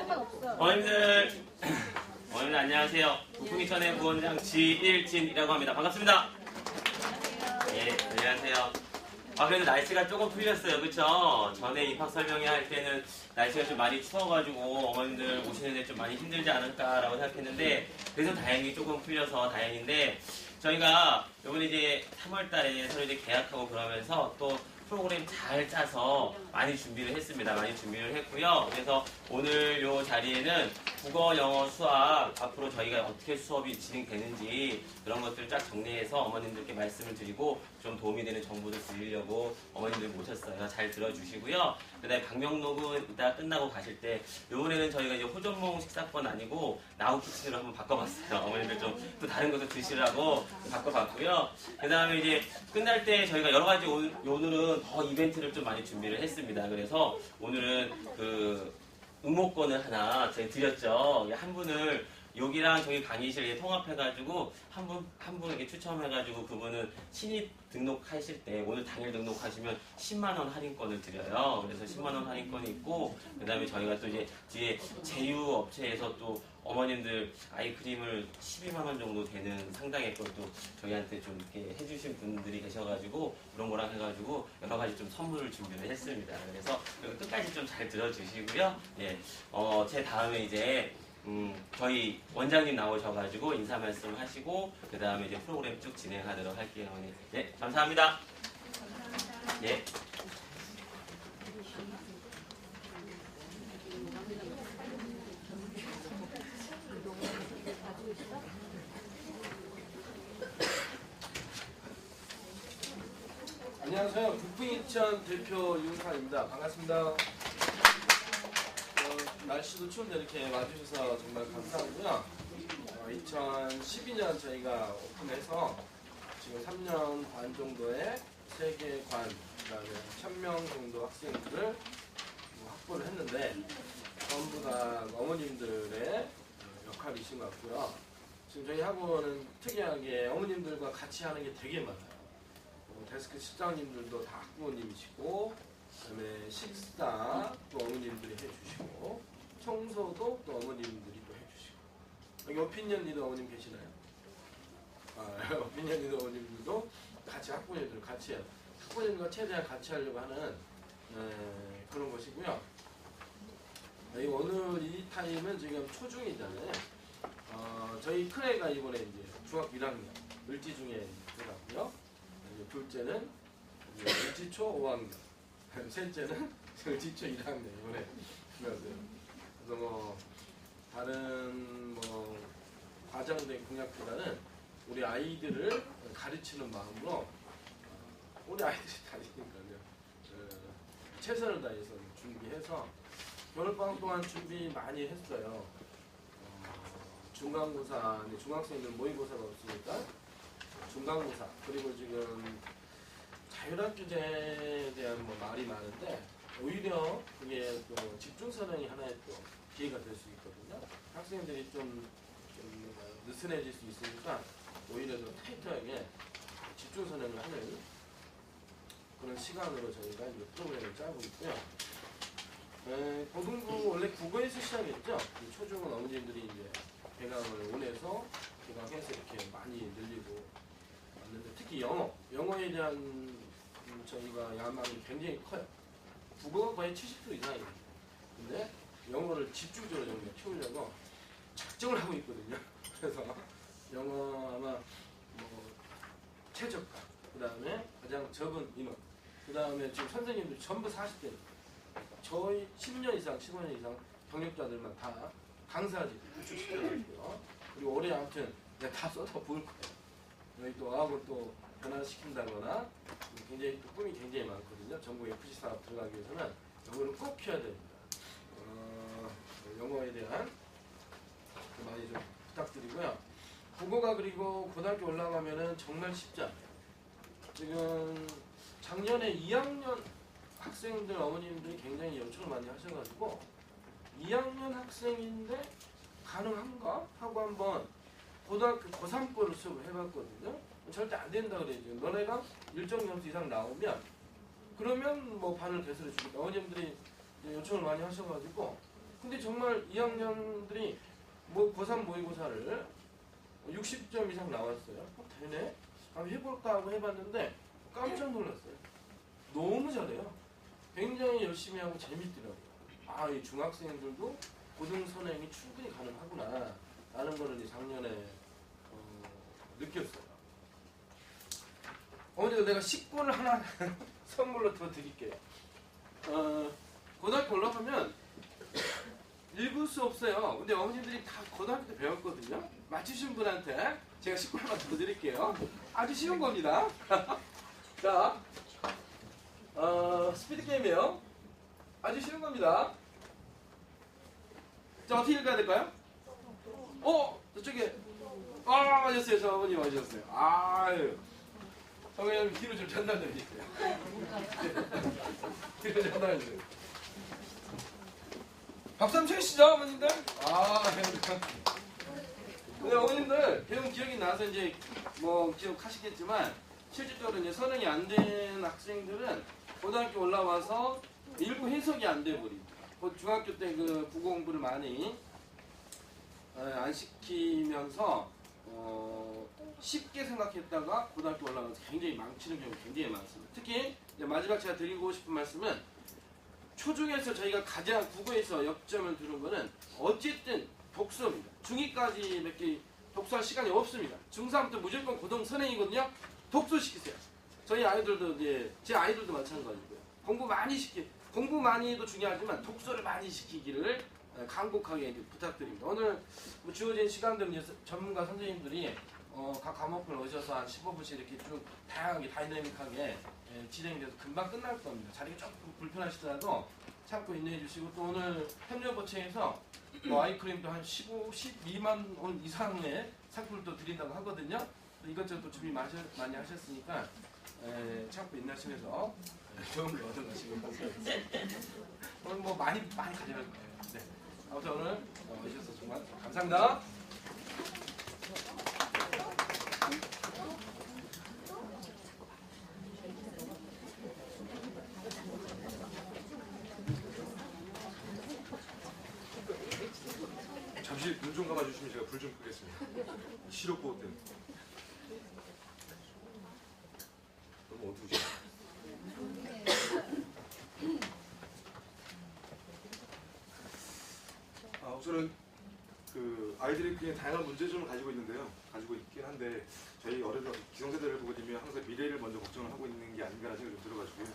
어머님들 안녕하세요. 북풍이천의 부원장 지일진이라고 합니다. 반갑습니다. 예, 안녕하세요. 그래도 날씨가 조금 풀렸어요. 그쵸? 전에 입학 설명회 할 때는 날씨가 좀 많이 추워가지고 어머님들 오시는데 좀 많이 힘들지 않을까라고 생각했는데, 그래서 다행히 조금 풀려서 다행인데, 저희가 이번에 이제 3월 달에 서로 이제 계약하고 그러면서 또 프로그램 잘 짜서 많이 준비를 했습니다. 많이 준비를 했고요. 그래서 오늘 이 자리에는 국어, 영어, 수학 앞으로 저희가 어떻게 수업이 진행되는지 그런 것들을 쫙 정리해서 어머님들께 말씀을 드리고 좀 도움이 되는 정보를 드리려고 어머님들 모셨어요. 잘 들어주시고요. 그 다음에 방명록은 이따 끝나고 가실 때 이번에는 저희가 이제 호전몽 식사권 아니고 나우키친으로 한번 바꿔봤어요. 어머님들 좀 또 다른 것도 드시라고 바꿔봤고요. 그 다음에 이제 끝날 때 저희가 여러 가지 오늘은 더 이벤트를 좀 많이 준비를 했습니다. 그래서 오늘은 그 응모권을 하나 저희 드렸죠. 한 분을 여기랑 저기 강의실에 통합해가지고 한 분 이렇게 추첨해가지고 그분은 신입 등록하실 때 오늘 당일 등록하시면 10만원 할인권을 드려요. 그래서 10만원 할인권이 있고, 그 다음에 저희가 또 이제 뒤에 제휴업체에서 또 어머님들 아이크림을 12만원 정도 되는 상당의 것도 저희한테 좀 이렇게 해주신 분들이 계셔가지고 그런 거랑 해가지고 여러 가지 좀 선물을 준비를 했습니다. 그래서 끝까지 좀 잘 들어주시고요. 예, 제 다음에 이제 저희 원장님 나오셔가지고 인사 말씀 하시고 그 다음에 이제 프로그램 쭉 진행하도록 할게요. 네, 감사합니다. 예. 안녕하세요. 북풍이천 대표 이웅찬입니다. 반갑습니다. 날씨도 추운데 이렇게 와주셔서 정말 감사하고요. 2012년 저희가 오픈해서 지금 3년 반 정도의 세계관, 그다음에 1000명 정도 학생들을 확보를 했는데 전부 다 어머님들의 역할이신 것 같고요. 지금 저희 학원은 특이하게 어머님들과 같이 하는 게 되게 많아요. 데스크 실장님들도 다 학부모님이시고, 그다음에 식사 또 어머님들이 해주시고, 청소도 또 어머님들이 또 해주시고, 여기 오피니언 리더 어머님 계시나요? 오피니언 리더 어머님들도 같이 학부모님들 같이 해요. 학부모님과 최대한 같이 하려고 하는 그런 것이고요. 오늘 이 타임은 지금 초중이잖아요. 저희 큰애가 이번에 이제 중학교 1학년 을지 중에 들어갔고요. 둘째는 을지초 5학년, 셋째는 을지초 1학년 이번에 들어갔어요. 그래서 뭐 다른 뭐 과장된 공약보다는 우리 아이들을 가르치는 마음으로 우리 아이들이 다니니까요. 최선을 다해서 준비해서 겨울방학 동안 준비 많이 했어요. 중간고사, 중학생들 모의고사가 없으니까 중간고사, 그리고 지금 자율학교제에 대한 뭐 말이 많은데 오히려 그게 또 집중선행이 하나의 또 기회가 될 수 있거든요. 학생들이 좀 느슨해질 수 있으니까 오히려 더 타이트하게 집중선행을 하는 그런 시간으로 저희가 이제 프로그램을 짜고 있고요. 고등부 원래 국어에서 시작했죠. 초중은 어머님들이 이제 개강을 원해서 개강해서 이렇게 많이 늘리고 왔는데, 특히 영어에 대한 저희가 야망이 굉장히 커요. 국어가 거의 70% 이상입니다. 근데 영어를 집중적으로 좀 키우려고 작정을 하고 있거든요. 그래서 영어 아마 뭐 최저가, 그 다음에 가장 적은 인원, 그 다음에 지금 선생님들 전부 40대, 저희 10년 이상, 15년 이상 경력자들만 다 강사직 구축시켜가지고요. 그리고 올해 아무튼 다 쏟아 부을 거예요. 여기 또 어학을 또 변화시킨다거나 굉장히 또 꿈이 굉장히 많거든요. 전국 FC 사업 들어가기 위해서는 영어를 꼭 키워야 됩니다. 영어에 대한 많이 좀 부탁드리고요. 국어가 그리고 고등학교 올라가면은 정말 쉽지 않아요. 지금 작년에 2학년 학생들 어머님들이 굉장히 연출을 많이 하셔가지고 2학년 학생인데 가능한가 하고 한번 고등학교 고3 거를 수업을 해봤거든요. 절대 안 된다 그래야죠. 너네가 일정 점수 이상 나오면 그러면 뭐 반을 개설해 주겠다. 어머님들이 요청을 많이 하셔가지고 근데 정말 2학년들이 뭐 고3 모의고사를 60점 이상 나왔어요. 되네? 한번 해볼까 하고 해봤는데 깜짝 놀랐어요. 너무 잘해요. 굉장히 열심히 하고 재밌더라고요. 아, 이 중학생들도 고등 선행이 충분히 가능하구나 라는 거를 이제 작년에 느꼈어요. 어머니도 내가 식구를 하나 선물로 더 드릴게요. 고등학교 올라가면 읽을 수 없어요. 근데 어머님들이 다 고등학교 때 배웠거든요. 맞추신 분한테 제가 식구 하나 더 드릴게요. 아주 쉬운 겁니다. 자, 스피드 게임이에요. 아주 쉬운 겁니다. 자, 어떻게 읽어야 될까요? 저쪽에 맞았어요. 저 어머니 맞으셨어요. 아유, 정혜님 뒤로 좀 전달 좀 해주세요. 뒤로 전달 해주세요. 박수 한번 쳐주시죠, 어머님들. 근데 어머님들 배운 기억이 나서 이제 뭐 기억하시겠지만 실질적으로 이제 선행이 안 된 학생들은 고등학교 올라와서 일부 해석이 안 돼 버립니다. 중학교 때 그 국어 공부를 많이 안 시키면서 쉽게 생각했다가 고등학교 올라가서 굉장히 망치는 경우가 굉장히 많습니다. 특히 이제 마지막 제가 드리고 싶은 말씀은 초중에서 저희가 가장 국어에서 역점을 두는 거는 어쨌든 독서입니다. 중2까지 밖에 독서할 시간이 없습니다. 중3부터 무조건 고등 선행이거든요. 독서시키세요. 저희 아이들도 이제 제 아이들도 마찬가지고요. 공부 많이 해도 중요하지만 독서를 많이 시키기를 간곡하게 부탁드립니다. 오늘 뭐 주어진 시간들은 전문가 선생님들이 각 과목을 오셔서 한 15분씩 이렇게 쭉 다양하게 다이내믹하게 진행돼서 금방 끝날 겁니다. 자리가 조금 불편하시더라도 참고 인내해 주시고 또 오늘 협력업체에서 뭐 아이크림도 한 12만 원 이상의 상품을 또 드린다고 하거든요. 이것저것 또 준비 많이 하셨으니까 참고 인내하시면서 좋은 거 얻어가시고 오늘 뭐 많이 가져갈 거예요. 네. 아무튼 오늘 오셔서 정말 감사합니다. 잠시 눈 좀 감아주시면 제가 불 좀 끄겠습니다. 시력보호 때문에. 너무 어두우시죠? 우선은 그 아이들이 굉장히 다양한 문제점을 가지고 있긴 한데 저희 어른 기성세대를 보게 되면 항상 미래를 먼저 걱정을 하고 있는 게 아닌가라는 생각이 좀 들어가지고요.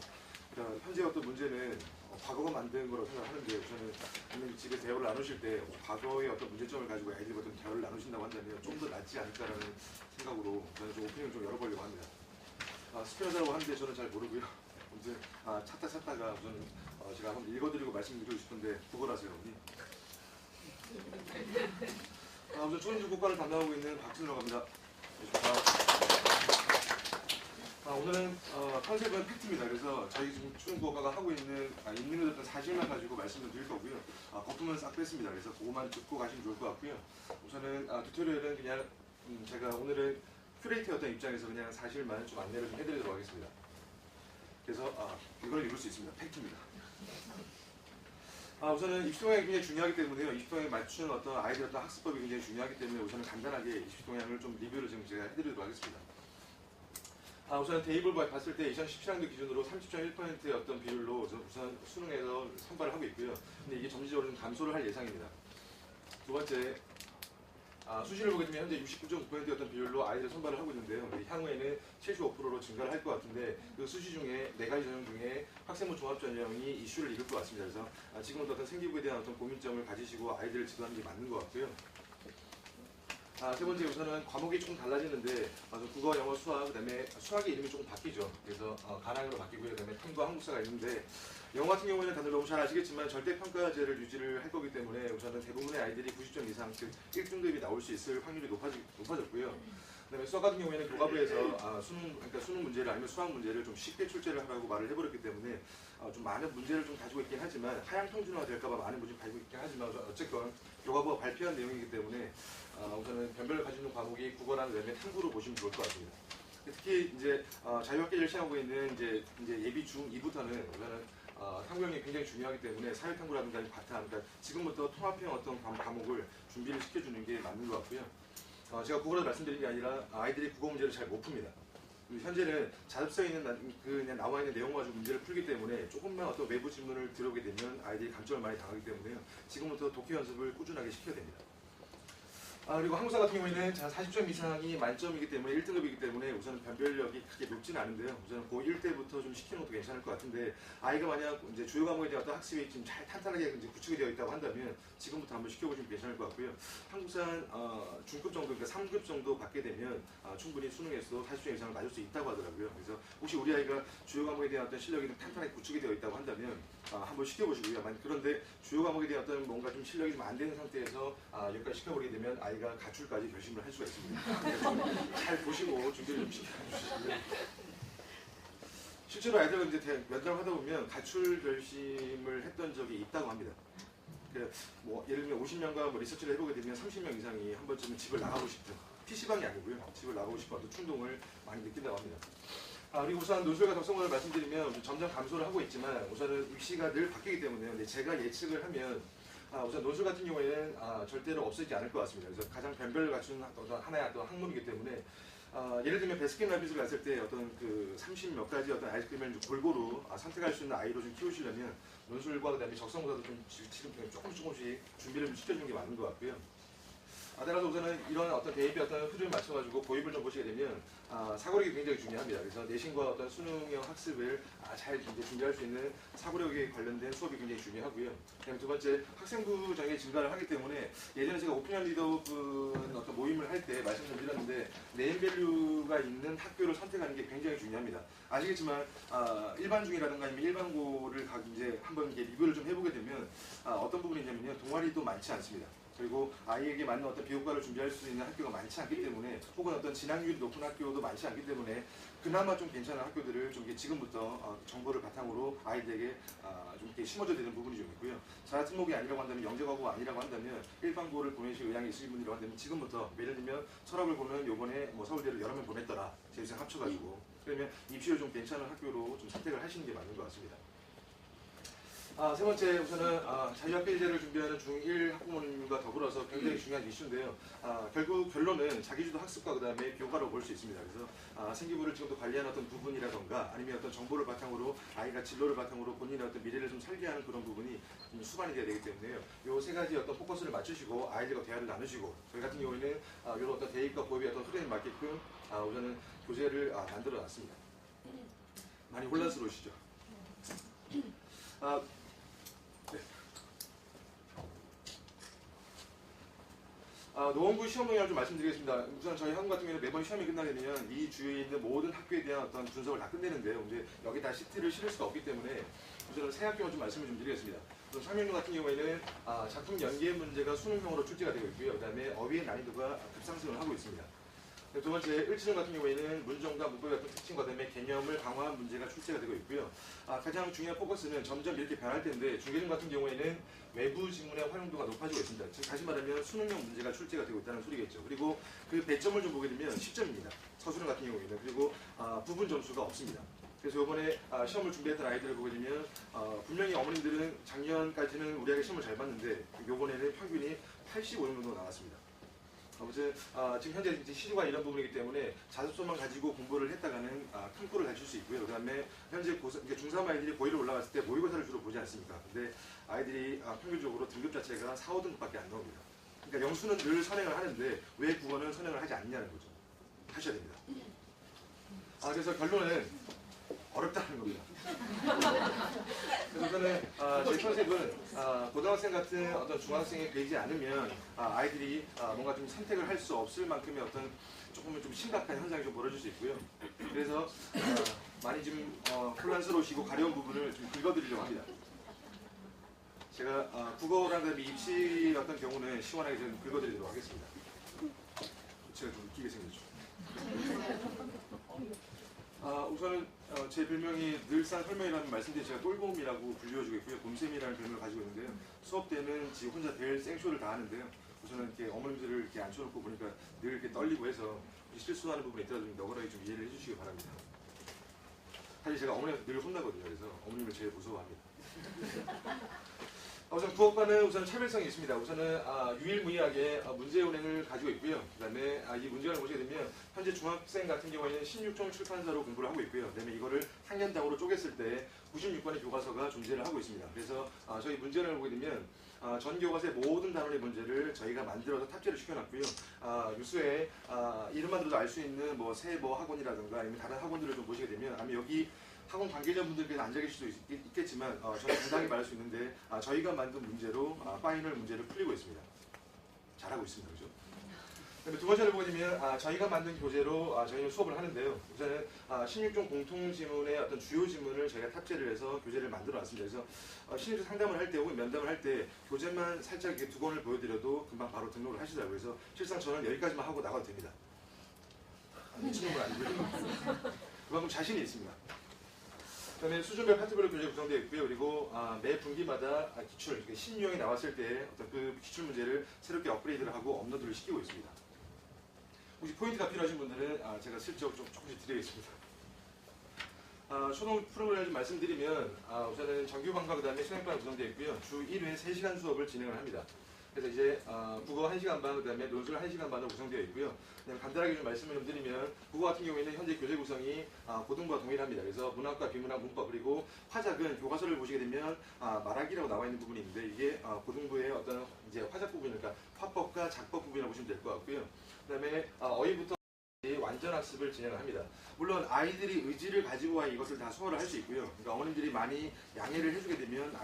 그러니까 현재 어떤 문제는 과거가 만든 거라고 생각하는데 저는 집에 대화를 나누실 때 과거의 어떤 문제점을 가지고 아이들과 어떤 대화를 나누신다고 한다면 좀 더 낫지 않을까라는 생각으로 저는 좀 오프닝을 좀 열어보려고 합니다. 스피너자라고 하는데 저는 잘 모르고요. 아무튼 찾다가 우선 제가 한번 읽어드리고 말씀드리고 싶은데 구걸하세요. 우선 초인주 국가를 담당하고 있는 박진우라고 합니다. 오늘은 컨셉은 팩트입니다. 그래서 저희 지금 초인국어과가 하고 있는 어떤 사실만 가지고 말씀을 드릴 거고요. 거품은 싹 뺐습니다. 그래서 그것만 듣고 가시면 좋을 것 같고요. 우선은 튜토리얼은 그냥 제가 오늘은 큐레이터였던 입장에서 그냥 사실만 좀 안내를 좀 해드리도록 하겠습니다. 그래서 이걸 읽을 수 있습니다. 팩트입니다. 우선은 입시동향이 굉장히 중요하기 때문에요. 입시동향에 맞추는 어떤 아이들 어떤 학습법이 굉장히 중요하기 때문에 우선은 간단하게 입시동향을 좀 리뷰를 지금 제가 해드리도록 하겠습니다. 우선 대입을 봤을 때 2017학년 기준으로 30.1%의 어떤 비율로 우선 수능에서 선발을 하고 있고요. 근데 이게 점진적으로 좀 감소를 할 예상입니다. 두 번째, 수시를 보게 되면 현재 69.9%의 어떤 비율로 아이들 선발을 하고 있는데요. 향후에는 75%로 증가를 할 것 같은데 그 수시 중에 4가지 전형 중에 학생부 종합 전형이 이슈를 이룰 것 같습니다. 그래서 지금부터 어떤 생기부에 대한 어떤 고민점을 가지시고 아이들을 지도하는 게 맞는 것 같고요. 세 번째 우선은 과목이 조금 달라지는데 국어, 영어, 수학, 그다음에 수학의 이름이 조금 바뀌죠. 그래서 가랑으로 바뀌고요. 그다음에 탐과 한국사가 있는데 영어 같은 경우에는 다들 너무 잘 아시겠지만 절대평가제를 유지를 할 거기 때문에 우선은 대부분의 아이들이 90점 이상, 즉 1등급이 나올 수 있을 확률이 높아졌고요. 그다음에 수학 같은 경우에는 교과부에서 수능 문제를 아니면 수학 문제를 좀 쉽게 출제를 하라고 말을 해버렸기 때문에 좀 많은 문제를 좀 가지고 있긴 하지만 하향 평준화 될까봐 많은 문제를 가지고 있긴 하지만 어쨌건 교과부가 발표한 내용이기 때문에 우선은 변별을 가지는 과목이 국어랑 그다음에 탐구로 보시면 좋을 것 같습니다. 특히 이제 자유학계를 시행하고 있는 이제 예비 중2부터는 우선은 탐구형이 굉장히 중요하기 때문에 사회탐구라든가 바탕, 그러니까 지금부터 통합형 어떤 과목을 준비를 시켜주는 게 맞는 것 같고요. 제가 국어로 말씀드린 게 아니라 아이들이 국어 문제를 잘 못 풉니다. 현재는 자습서에 있는 그냥 나와 있는 내용 가지고 문제를 풀기 때문에 조금만 어떤 외부 질문을 들어오게 되면 아이들이 감점을 많이 당하기 때문에요. 지금부터 독해 연습을 꾸준하게 시켜야 됩니다. 그리고 한국사 같은 경우에는 40점 이상이 만점이기 때문에 1등급이기 때문에 우선 변별력이 크게 높지는 않은데요. 우선 고1 때부터 좀 시키는 것도 괜찮을 것 같은데 아이가 만약 이제 주요 과목에 대한 어떤 학습이 좀 잘 탄탄하게 이제 구축이 되어 있다고 한다면 지금부터 한번 시켜보시면 괜찮을 것 같고요. 한국사는 중급 정도, 그러니까 3급 정도 받게 되면 충분히 수능에서 40점 이상을 맞을 수 있다고 하더라고요. 그래서 혹시 우리 아이가 주요 과목에 대한 어떤 실력이 좀 탄탄하게 구축이 되어 있다고 한다면 한번 시켜보시고요. 그런데 주요 과목에 대한 어떤 뭔가 좀 실력이 좀 안 되는 상태에서 여기까지 시켜버리게 되면 아이가 가출까지 결심을 할 수가 있습니다. 잘 보시고 준비를 좀 시켜주시고요. 실제로 아이들은 이제 면담을 하다 보면 가출 결심을 했던 적이 있다고 합니다. 뭐 예를 들면 50명과 뭐 리서치를 해보게 되면 30명 이상이 한 번쯤은 집을 나가고 싶은, PC방이 아니고요. 집을 나가고 싶은 어떤 충동을 많이 느낀다고 합니다. 그리고 우선 논술과 적성을 말씀드리면 점점 감소를 하고 있지만 우선은 입시가 늘 바뀌기 때문에 제가 예측을 하면 우선 논술 같은 경우에는 절대로 없어지지 않을 것 같습니다. 그래서 가장 변별을 갖춘 어떤 하나의 어떤 학문이기 때문에 예를 들면 베스킨라빈스를 갔을 때 어떤 그 30 몇 가지 어떤 아이스크림을 골고루 선택할 수 있는 아이로 좀 키우시려면 논술과 그다음에 적성보다도 좀 지금 조금씩 준비를 좀 시켜주는 게 맞는 것 같고요. 따라서 우선은 이런 어떤 대입의 어떤 흐름을 맞춰가지고 고입을 좀 보시게 되면 사고력이 굉장히 중요합니다. 그래서 내신과 어떤 수능형 학습을 잘 이제 준비할 수 있는 사고력에 관련된 수업이 굉장히 중요하고요. 그다음에 두 번째, 학생부 정의 증가를 하기 때문에 예전에 제가 오피니언 리더분 어떤 모임을 할 때 말씀 좀 드렸는데 네임밸류가 있는 학교를 선택하는 게 굉장히 중요합니다. 아시겠지만 일반 중이라든가 아니면 일반고를 이제 한번 이게 리뷰를 좀 해보게 되면 어떤 부분이 있냐면요, 동아리도 많지 않습니다. 그리고 아이에게 맞는 어떤 비교과를 준비할 수 있는 학교가 많지 않기 때문에, 혹은 어떤 진학률이 높은 학교도 많지 않기 때문에 그나마 좀 괜찮은 학교들을 좀 지금부터 정보를 바탕으로 아이들에게 좀 이렇게 심어줘야 되는 부분이 좀 있고요. 자가특목이 아니라고 한다면, 영재과고가 아니라고 한다면, 일반고를 보내실 의향이 있으신 분이라고 한다면 지금부터, 예를 들면 철학을 보면 요번에 뭐 서울대를 여러 명 보냈더라, 재수생 합쳐가지고, 그러면 입시를 좀 괜찮은 학교로 좀 선택을 하시는 게 맞는 것 같습니다. 세 번째, 우선은 자유학교제를 준비하는 중1 학부모님과 더불어서 굉장히 중요한 이슈인데요. 결국 결론은 자기주도 학습과 그 다음에 교과로 볼 수 있습니다. 그래서 생기부를 지금도 관리하는 어떤 부분이라던가 아니면 어떤 정보를 바탕으로 아이가 진로를 바탕으로 본인의 어떤 미래를 좀 설계하는 그런 부분이 좀 수반이 돼야 되기 때문에요. 요 세 가지 어떤 포커스를 맞추시고 아이들과 대화를 나누시고, 저희 같은 경우에는 이런 어떤 대입과 고입의 어떤 흐름에 맞게끔 우선은 교재를 만들어 놨습니다. 많이 혼란스러우시죠? 노원구 시험 동향을 좀 말씀드리겠습니다. 우선 저희 학원 같은 경우는 매번 시험이 끝나게 되면 이 주위에 있는 모든 학교에 대한 어떤 분석을 다 끝내는데요. 이제 여기 다 시트를 실을 수가 없기 때문에 우선 세 학교만 좀 말씀을 좀 드리겠습니다. 우선 상명중 같은 경우에는 작품 연계 문제가 수능형으로 출제가 되고 있고요. 그 다음에 어휘의 난이도가 급상승을 하고 있습니다. 두 번째, 일지중 같은 경우에는 문정과 문법의 같은 특징과 그다음에 개념을 강화한 문제가 출제가 되고 있고요. 가장 중요한 포커스는 점점 이렇게 변할 텐데, 중계중 같은 경우에는 외부 지문의 활용도가 높아지고 있습니다. 즉 다시 말하면 수능형 문제가 출제가 되고 있다는 소리겠죠. 그리고 그 배점을 좀 보게 되면 10점입니다. 서술형 같은 경우에는. 그리고 부분 점수가 없습니다. 그래서 이번에 시험을 준비했던 아이들을 보게 되면 분명히 어머님들은 작년까지는 우리 아이가 시험을 잘 봤는데 이번에는 평균이 85점 정도 나왔습니다. 아무튼 지금 현재 이제 시주가 이런 부분이기 때문에 자습서만 가지고 공부를 했다가는 큰 꼴을 다칠 수 있고요. 그다음에 현재 중3 아이들이 고1로 올라갔을 때 모의고사를 주로 보지 않습니까? 근데 아이들이 평균적으로 등급 자체가 4, 5등급밖에 안 나옵니다. 그러니까 영수는 늘 선행을 하는데 왜 국어는 선행을 하지 않냐는 거죠. 하셔야 됩니다. 그래서 결론은 어렵다는 겁니다. 그래서 저는 제 컨셉은 고등학생 같은 어떤 중학생이 되지 않으면 아이들이 뭔가 좀 선택을 할 수 없을 만큼의 어떤 조금은 좀 심각한 현상이 좀 벌어질 수 있고요. 그래서 많이 좀 혼란스러우시고 가려운 부분을 좀 긁어드리려고 합니다. 제가 국어랑 그다음에 입시 어떤 경우는 시원하게 좀 긁어드리도록 하겠습니다. 제가 좀 웃기게 생겼죠. 우선은 제 별명이 늘상 설명이라는 말씀드린 제가 똘봄이라고 불리워지고 있고요. 봄쌤이라는 별명을 가지고 있는데요. 수업 때는 지금 혼자 될 생쇼를 다 하는데요. 우선은 이렇게 어머님들을 이렇게 앉혀놓고 보니까 늘 이렇게 떨리고 해서 실수하는 부분이 있다면 좀 너그러이 좀 이해를 해주시기 바랍니다. 사실 제가 어머니한테 늘 혼나거든요. 그래서 어머님을 제일 무서워합니다. 우선 부업과는 우선 차별성이 있습니다. 우선은 유일무이하게 문제 운행을 가지고 있고요. 그다음에 이 문제를 보시게 되면 현재 중학생 같은 경우에는 16종 출판사로 공부를 하고 있고요. 그다음에 이거를 학년당으로 쪼갰을 때 96권의 교과서가 존재를 하고 있습니다. 그래서 저희 문제를 보게 되면 전 교과서의 모든 단원의 문제를 저희가 만들어서 탑재를 시켜놨고요. 뉴스에 이름만 들어도 알 수 있는 뭐 세뭐 학원이라든가 아니면 다른 학원들을 좀 보시게 되면 아마 여기 학원 관계자분들께서 앉아 계실 수도 있겠지만 저는 당당히 말할 수 있는데 저희가 만든 문제로 파이널 문제를 풀리고 있습니다. 잘하고 있습니다. 그죠? 두 번째를 보게 되면 저희가 만든 교재로 저희는 수업을 하는데요. 우선은 16종 공통지문의 어떤 주요 지문을 저희가 탑재를 해서 교재를 만들어 놨습니다. 그래서 신입생 상담을 할 때 혹은 면담을 할 때 교재만 살짝 이렇게 두 권을 보여드려도 금방 바로 등록을 하시더라고요. 그래서 실상 저는 여기까지만 하고 나가도 됩니다. 미치는 건 아니고요. 그만큼 자신이 있습니다. 그다음에 수준별 파트별로 교재 구성되어 있고요. 그리고 매 분기마다 기출, 신유형이 나왔을 때 어떤 그 기출 문제를 새롭게 업그레이드를 하고 업로드를 시키고 있습니다. 혹시 포인트가 필요하신 분들은 제가 슬쩍 조금씩 드리겠습니다. 초등 프로그램을 좀 말씀드리면 우선은 정규반과 그 다음에 수행반 구성되어 있고요. 주 1회 3시간 수업을 진행을 합니다. 그래서 이제 국어 1시간 반, 그 다음에 논술 1시간 반으로 구성되어 있고요. 그냥 간단하게 좀 말씀을 좀 드리면 국어 같은 경우에는 현재 교재 구성이 고등부와 동일합니다. 그래서 문학과 비문학, 문법 그리고 화작은 교과서를 보시게 되면 말하기라고 나와 있는 부분이 있는데 이게 고등부의 어떤 이제 화작 부분이니까 화법과 작법 부분이라고 보시면 될 것 같고요. 그 다음에 어휘부터 완전 학습을 진행을 합니다. 물론 아이들이 의지를 가지고 이것을 다 소화를 할 수 있고요. 그러니까 어머님들이 많이 양해를 해주게 되면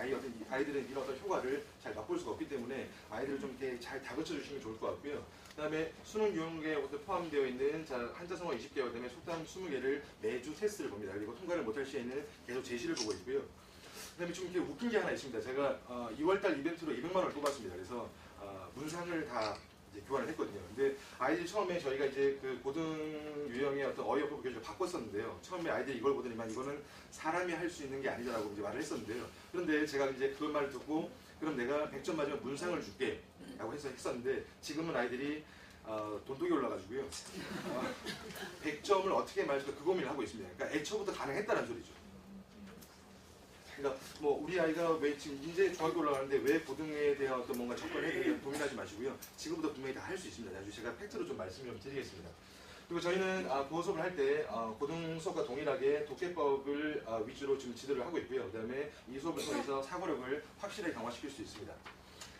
아이들은 이런 어떤 효과를 잘 맛볼 수가 없기 때문에 아이들을 좀 이렇게 잘 다그쳐 주시면 좋을 것 같고요. 그 다음에 수능 유형에 포함되어 있는 한자성어 20개, 그 다음에 속담 20개를 매주 테스트를 봅니다. 그리고 통과를 못할 시에는 계속 제시를 보고 있고요. 그 다음에 좀 이렇게 웃긴 게 하나 있습니다. 제가 2월달 이벤트로 200만 원을 뽑았습니다. 그래서 문상을 다 교환을 했거든요. 근데 아이들이 처음에 저희가 이제 그 고등 유형의 어떤 어휘어법 교재를 바꿨었는데요. 처음에 아이들이 이걸 보더니만 이거는 사람이 할 수 있는 게 아니다라고 이제 말을 했었는데요. 그런데 제가 이제 그런 말을 듣고 그럼 내가 100점 맞으면 문상을 줄게 라고 했었는데 지금은 아이들이 돈독이 올라가지고요. 100점을 어떻게 말할까 그 고민을 하고 있습니다. 그러니까 애초부터 가능했다는 소리죠. 그러니까 뭐 우리 아이가 왜 지금 이제 중학교 올라가는데 왜 고등에 대한 어떤 뭔가 접근을 해야 고민하지 마시고요. 지금부터 분명히 다 할 수 있습니다. 아주 제가 팩트로 좀 말씀을 좀 드리겠습니다. 그리고 저희는 국어 수업을 할 때 고등 수업과 동일하게 독해법을 위주로 지금 지도를 하고 있고요. 그 다음에 이 수업을 통해서 사고력을 확실하게 강화시킬 수 있습니다.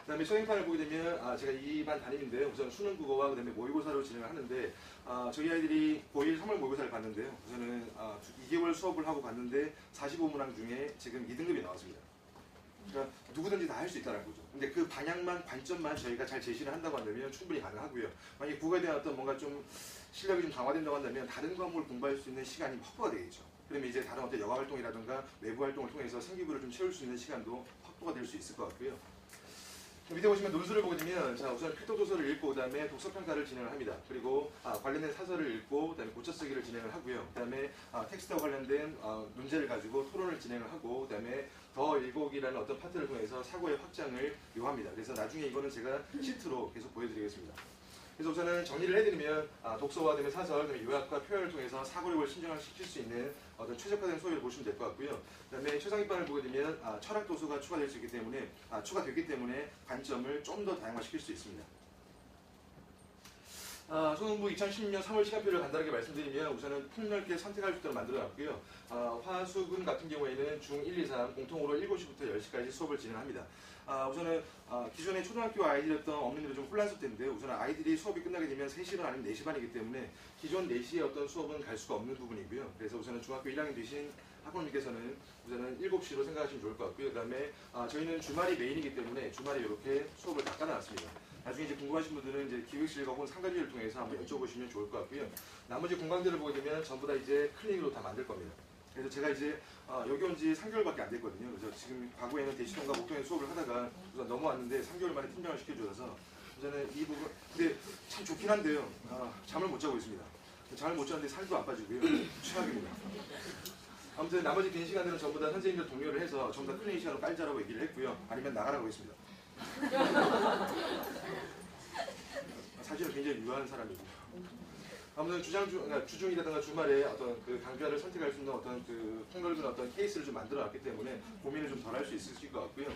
그 다음에 수행판을 보게 되면 제가 이 반 담임인데요. 우선 수능 국어와 그 다음에 모의고사로 진행을 하는데 저희 아이들이 고1 3월 모의고사를 봤는데요. 우선은 2개월 수업을 하고 봤는데 45문항 중에 지금 2등급이 나왔습니다. 그러니까 누구든지 다 할 수 있다는 거죠. 근데 그 방향만 관점만 저희가 잘 제시를 한다고 한다면 충분히 가능하고요. 만약에 국어에 대한 어떤 뭔가 좀 실력이 좀 강화된다고 한다면 다른 과목을 공부할 수 있는 시간이 확보가 되겠죠. 그러면 이제 다른 어떤 여가 활동이라든가 외부 활동을 통해서 생기부를 좀 채울 수 있는 시간도 확보가 될 수 있을 것 같고요. 밑에 보시면 논술을 보게 되면 우선 필독도서를 읽고 그 다음에 독서평가를 진행을 합니다. 그리고 관련된 사설을 읽고 그 다음에 고쳐쓰기를 진행을 하고요. 그 다음에 텍스트와 관련된 문제를 가지고 토론을 진행을 하고 그 다음에 더 일곡이라는 어떤 파트를 통해서 사고의 확장을 요합니다. 그래서 나중에 이거는 제가 시트로 계속 보여드리겠습니다. 그래서 우선은 정리를 해드리면 독서와 그다음에 사설, 그다음에 요약과 표현을 통해서 사고력을 신장시킬 수 있는 어떤 최적화된 소위를 보시면 될 것 같고요. 그다음에 최상위반을 보게 되면 철학 도서가 추가될 수 있기 때문에 추가되기 때문에 관점을 좀 더 다양화시킬 수 있습니다. 수능부 2016년 3월 시간표를 간단하게 말씀드리면 우선은 폭넓게 선택할 수 있도록 만들어놨고요. 화수금 같은 경우에는 중 1, 2, 3 공통으로 7시부터 10시까지 수업을 진행합니다. 우선은 기존의 초등학교 아이들이었던 어머님들은 좀 혼란스럽던데요. 우선은 아이들이 수업이 끝나게 되면 3시 반 아니면 4시 반이기 때문에 기존 4시에 어떤 수업은 갈 수가 없는 부분이고요. 그래서 우선은 중학교 1학년 되신 학부모님께서는 우선은 7시로 생각하시면 좋을 것 같고요. 그 다음에 저희는 주말이 메인이기 때문에 주말에 이렇게 수업을 다 깔아놨습니다. 나중에 이제 궁금하신 분들은 이제 기획실과 혹은 상가지를 통해서 한번 여쭤보시면 좋을 것 같고요. 나머지 공강들을 보게 되면 전부 다 이제 클릭으로 다 만들 겁니다. 그래서 제가 이제 여기 온 지 3개월밖에 안 됐거든요. 그래서 지금 과거에는 대치동과 목동에 수업을 하다가 우선 넘어왔는데 3개월 만에 팀장을 시켜줘서 우선은 이 부분 근데 참 좋긴 한데요. 잠을 못 자고 있습니다. 잠을 못 자는데 살도 안 빠지고요. 최악입니다. 아무튼 나머지 빈 시간들은 전부 다 선생님들 동료를 해서 전부 다 클리닉 시간으로 깔자라고 얘기를 했고요. 아니면 나가라고 했습니다. 사실은 굉장히 유한 사람이고요. 아무튼 그러니까 주중이라든가 주말에 어떤 그 강좌를 선택할 수 있는 어떤 그 폭넓은 어떤 케이스를 좀 만들어놨기 때문에 고민을 좀 덜 할 수 있으실 것 같고요.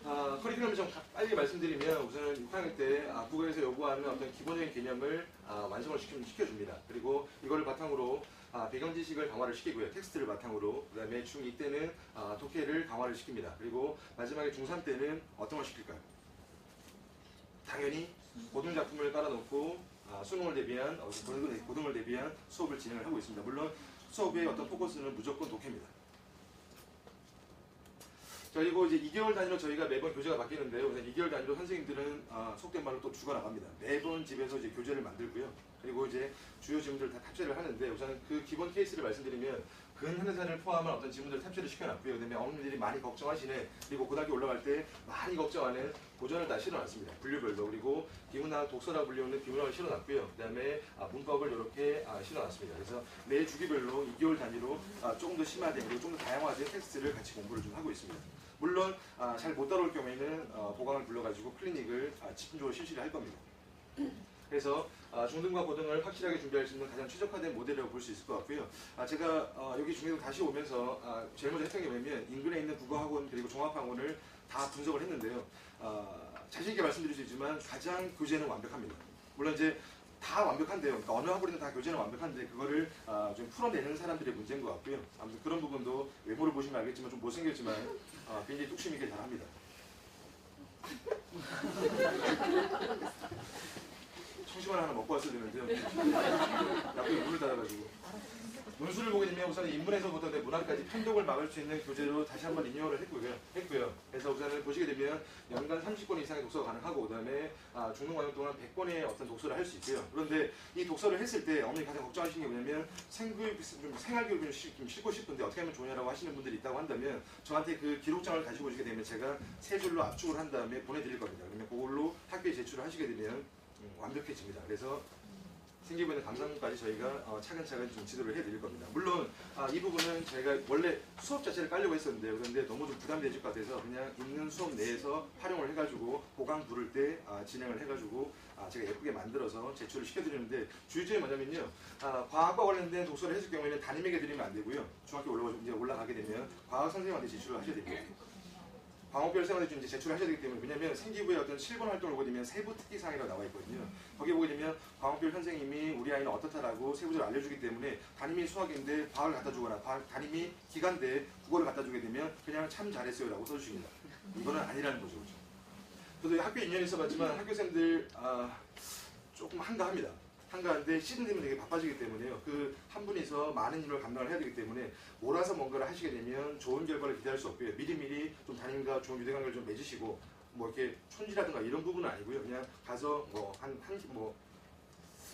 커리큘럼을 좀 빨리 말씀드리면 우선은 6학년 때 국어에서 요구하는 어떤 기본적인 개념을 완성을 시켜줍니다. 그리고 이거를 바탕으로 배경 지식을 강화를 시키고요. 텍스트를 바탕으로. 그 다음에 중2 때는 독해를 강화를 시킵니다. 그리고 마지막에 중3 때는 어떤 걸 시킬까요? 당연히 고등작품을 깔아놓고 수능을 대비한 고등을 대비한 수업을 진행을 하고 있습니다. 물론 수업의 어떤 포커스는 무조건 독해입니다. 그리고 이제 2개월 단위로 저희가 매번 교재가 바뀌는데요. 2개월 단위로 선생님들은 속된 말로 또 죽어나갑니다. 매번 집에서 이제 교재를 만들고요. 그리고 이제 주요 지문들을 다 탑재를 하는데 우선 그 기본 케이스를 말씀드리면 근현대사를 포함한 어떤 지문들을 탑재를 시켜놨고요. 그다음에 어머님들이 많이 걱정하시는 그리고 고등학교 올라갈 때 많이 걱정하는 고전을 다 실어놨습니다. 분류별로. 그리고 비문학 독서라고 불리우는 비문학을 실어놨고요. 그다음에 문법을 이렇게 실어놨습니다. 그래서 매 주기별로 2개월 단위로 조금 더 심화된 그리고 좀 더 다양화된 텍스트를 같이 공부를 좀 하고 있습니다. 물론 잘 못 따라올 경우에는 보강을 불러가지고 클리닉을 집중적으로 실시를 할 겁니다. 그래서 중등과 고등을 확실하게 준비할 수 있는 가장 최적화된 모델이라고 볼 수 있을 것 같고요. 제가 여기 중에도 다시 오면서 제일 먼저 했던 게 뭐냐면 인근에 있는 국어학원 그리고 종합학원을 다 분석을 했는데요. 자신 있게 말씀드릴 수 있지만 가장 교재는 완벽합니다. 물론 이제 다 완벽한데요. 그러니까 어느 학원이든 다 교재는 완벽한데 그거를 좀 풀어내는 사람들의 문제인 것 같고요. 아무튼 그런 부분도 외모를 보시면 알겠지만 좀 못생겼지만 굉장히 뚝심 있게 잘합니다. 청심환 하나 먹고 왔어야 되는데요. 약국에 문을 닫아가지고. 논술을 보게 되면 우선 인문에서부터 문학까지 편독을 막을 수 있는 교재로 다시 한번 리뉴얼을 했고요. 그래서 우선은 보시게 되면 연간 30권 이상의 독서가 가능하고 그다음에 중등 과정 동안 100권의 어떤 독서를 할 수 있고요. 그런데 이 독서를 했을 때 어머니 가장 걱정하시는 게 뭐냐면 생활교육을 좀 싣고 싶은데 어떻게 하면 좋냐라고 하시는 분들이 있다고 한다면 저한테 그 기록장을 가지고 오시게 되면 제가 세 줄로 압축을 한 다음에 보내드릴 겁니다. 그러면 그걸로 학교에 제출을 하시게 되면 완벽해집니다. 그래서 생기고 있는 감상까지 저희가 차근차근 좀 지도를 해드릴 겁니다. 물론 이 부분은 저희가 원래 수업 자체를 깔려고 했었는데요. 그런데 너무 좀 부담되실 것 같아서 그냥 있는 수업 내에서 활용을 해가지고 보강 부를 때 진행을 해가지고 제가 예쁘게 만들어서 제출을 시켜드리는데 주의점이 뭐냐면요. 과학과 관련된 독서를 했을 경우에는 담임에게 드리면 안 되고요. 중학교 올라가게 되면 과학 선생님한테 제출을 하셔야 됩니다. 광업별 생활에 좀 이제 제출하셔야 되기 때문에 왜냐하면 생기부의 어떤 7권 활동을 보게 되면 세부 특기사항이라고 나와 있거든요. 거기 보게 되면 광업별 선생님이 우리 아이는 어떻다라고 세부적으로 알려주기 때문에 담임이 수학인데 과학을 갖다 주거나 담임이 기간대 국어를 갖다 주게 되면 그냥 참 잘했어요라고 써주십니다. 이거는 아니라는 거죠. 그렇죠? 저도 학교에 2년 있어봤지만 학교생들 조금 한가합니다. 한가한데 시즌 되면 되게 바빠지기 때문에요. 그 한 분이서 많은 일을 감당을 해야 되기 때문에 몰아서 뭔가를 하시게 되면 좋은 결과를 기대할 수 없고요. 미리미리 좀 담임과 좋은 유대관계를 좀 맺으시고 뭐 이렇게 촌지라든가 이런 부분은 아니고요. 그냥 가서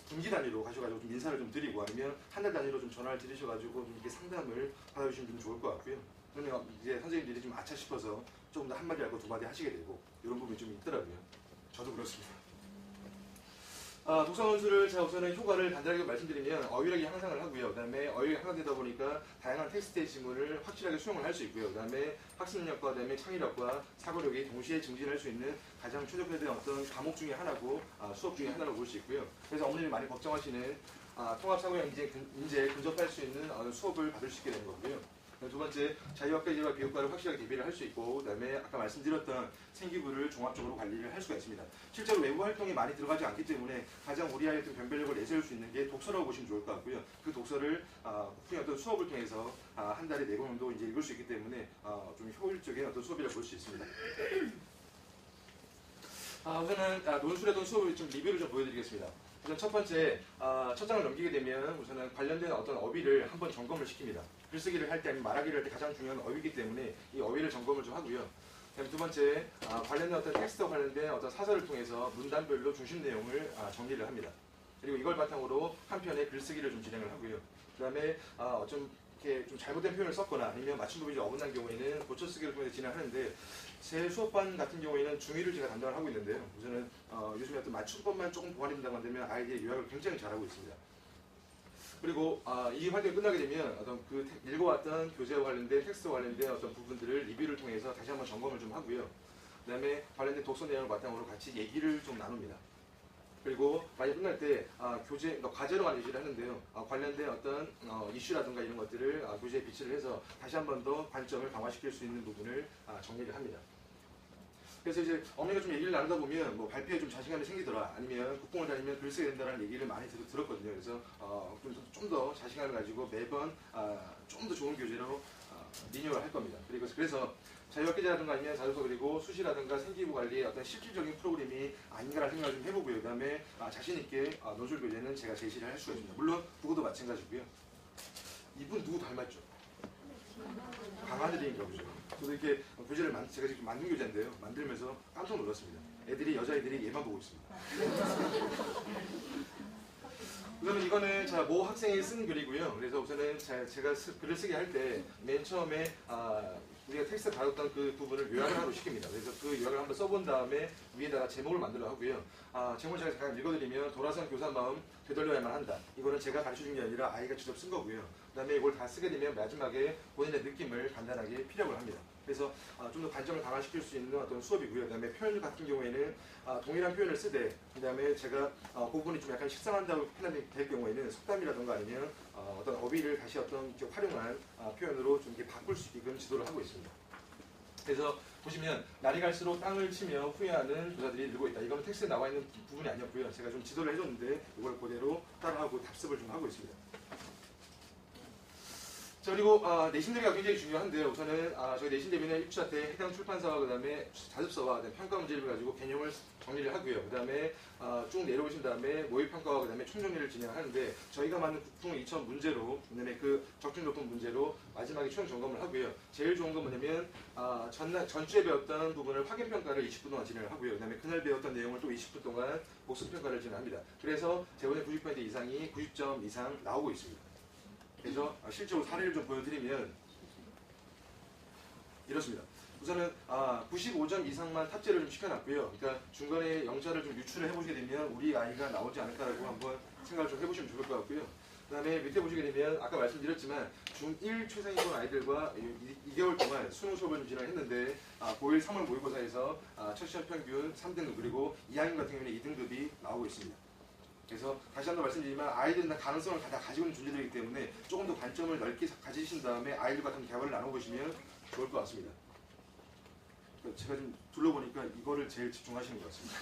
분기 단위로 가셔가지고 좀 인사를 좀 드리고 아니면 한 달 단위로 좀 전화를 드리셔가지고 좀 이렇게 상담을 받아주시면 좀 좋을 것 같고요. 그러면 이제 선생님들이 좀 아차 싶어서 조금 더 한마디 하고 두마디 하시게 되고 이런 부분이 좀 있더라고요. 저도 그렇습니다. 독서 논술을 제가 우선은 효과를 간단하게 말씀드리면 어휘력이 향상을 하고요. 그 다음에 어휘력이 향상되다 보니까 다양한 텍스트의 지문을 확실하게 수용을 할 수 있고요. 그 다음에 학습력과 그 다음에 창의력과 사고력이 동시에 증진할 수 있는 가장 최적화된 어떤 과목 중에 하나고 수업 중에 하나로 볼 수 있고요. 그래서 어머님이 많이 걱정하시는 통합사고형 인재에 근접할 수 있는 수업을 받을 수 있게 되는 거고요. 두 번째, 자유학과제와 비교과를 확실하게 대비를 할 수 있고 그 다음에 아까 말씀드렸던 생기부를 종합적으로 관리를 할 수가 있습니다. 실제로 외부 활동이 많이 들어가지 않기 때문에 가장 우리 아이의 변별력을 내세울 수 있는 게 독서라고 보시면 좋을 것 같고요. 그 독서를 어떤 수업을 통해서 한 달에 4권 정도 이제 읽을 수 있기 때문에 좀 효율적인 어떤 수업이라고 볼 수 있습니다. 우선은 논술의 어떤 수업을 좀 리뷰를 좀 보여드리겠습니다. 우선 첫 번째, 첫 장을 넘기게 되면 우선은 관련된 어떤 어휘를 한번 점검을 시킵니다. 글쓰기를 할 때 아니면 말하기를 할 때 가장 중요한 어휘이기 때문에 이 어휘를 점검을 좀 하고요. 그다음 두 번째, 관련된 어떤 텍스트와 관련된 어떤 사설을 통해서 문단별로 중심 내용을 정리를 합니다. 그리고 이걸 바탕으로 한 편의 글쓰기를 좀 진행을 하고요. 그다음에 좀 이렇게 좀 잘못된 표현을 썼거나 아니면 맞춤 부분이 어긋난 경우에는 고쳐쓰기를 통해서 진행하는데 제 수업반 같은 경우에는 중2를 제가 담당을 하고 있는데요. 우선은 요즘에 어떤 맞춤법만 조금 보완이 된다고 한다면 아이들의 요약을 굉장히 잘하고 있습니다. 그리고 이 활동이 끝나게 되면 어떤 그 읽어왔던 교재와 관련된 텍스트와 관련된 어떤 부분들을 리뷰를 통해서 다시 한번 점검을 좀 하고요. 그 다음에 관련된 독서 내용을 바탕으로 같이 얘기를 좀 나눕니다. 그리고 만약 끝날 때 교재, 그러니까 과제로 많이 제시를 하는데요. 관련된 어떤 이슈라든가 이런 것들을 교재에 비치를 해서 다시 한 번 더 관점을 강화시킬 수 있는 부분을 정리를 합니다. 그래서 이제 어머니가 좀 얘기를 나누다 보면 뭐 발표에 좀 자신감이 생기더라, 아니면 국공을 다니면 글 써야 된다는 얘기를 많이 들었거든요. 그래서 좀 더 자신감을 가지고 매번 좀 더 좋은 교재로 리뉴얼 할 겁니다. 그래서 자유학계제라든가 아니면 자소서 그리고 수시라든가 생기부 관리의 어떤 실질적인 프로그램이 아닌가라는 생각을 좀 해보고요. 그 다음에 자신있게 노출 교재는 제가 제시를 할 수가 있습니다. 물론 국어도 마찬가지고요. 이분 누구 닮았죠? 강하늘인가 보죠. 저도 이렇게 교재를 제가 지금 만든 교재인데요. 만들면서 깜짝 놀랐습니다. 여자애들이 얘만 보고 있습니다. 우선은 이거는 모 학생이 쓴 글이고요. 그래서 우선은 제가 글을 쓰게 할 때 맨 처음에 우리가 텍스트 다뤘던 그 부분을 요약을 하고 시킵니다. 그래서 그 요약을 한번 써본 다음에 위에다가 제목을 만들어 하고요. 제목을 제가 잠깐 읽어드리면 돌아선 교사 마음 되돌려야만 한다. 이거는 제가 가르쳐준 게 아니라 아이가 직접 쓴 거고요. 그 다음에 이걸 다 쓰게 되면 마지막에 본인의 느낌을 간단하게 피력을 합니다. 그래서 좀 더 관점을 강화시킬 수 있는 어떤 수업이고요. 그 다음에 표현 같은 경우에는 동일한 표현을 쓰되, 그 다음에 제가 그 부분이 좀 약간 식상한다고 될 경우에는 속담이라든가 아니면 어떤 어휘를 다시 어떤 활용한 표현으로 좀 이렇게 바꿀 수 있게끔 지도를 하고 있습니다. 그래서 보시면 날이 갈수록 땅을 치며 후회하는 교사들이 늘고 있다. 이거는 텍스트에 나와 있는 부분이 아니었고요. 제가 좀 지도를 해줬는데 이걸 그대로 따라하고 답습을 좀 하고 있습니다. 자, 그리고 내신 대비가 굉장히 중요한데요. 우선은 저희 내신 대비는 1주차 때 해당 출판사와 그 다음에 자습서와 그다음에 평가 문제를 가지고 개념을 정리를 하고요. 그 다음에 쭉 내려오신 다음에 모의평가와 그 다음에 총정리를 진행하는데, 저희가 만든 국풍 2000 문제로, 그다음에 그 적중 높은 문제로 마지막에 최종 점검을 하고요. 제일 좋은 건 뭐냐면 전주에 배웠던 부분을 확인평가를 20분 동안 진행을 하고요. 그 다음에 그날 배웠던 내용을 또 20분 동안 복습평가를 진행합니다. 그래서 제본의 90% 이상이 90점 이상 나오고 있습니다. 그래서 실제로 사례를 좀 보여드리면 이렇습니다. 우선은 95점 이상만 탑재를 좀 시켜놨고요. 그러니까 중간에 영자를 좀 유출을 해보시게 되면 우리 아이가 나오지 않을까라고 한번 생각을 좀 해보시면 좋을 것 같고요. 그 다음에 밑에 보시게 되면 아까 말씀드렸지만 중1 최상위권 아이들과 2개월 동안 수능 수업을 좀 진행했는데 고1 3월 모의고사에서 첫 시험 평균 3등급, 그리고 2학년 같은 경우는 2등급이 나오고 있습니다. 그래서 다시 한번 말씀드리지만 아이들은 다 가능성을 다 가지고 있는 존재들이기 때문에 조금 더 관점을 넓게 가지신 다음에 아이들과 좀 대화를 나눠보시면 좋을 것 같습니다. 제가 좀 둘러보니까 이거를 제일 집중하시는 것 같습니다.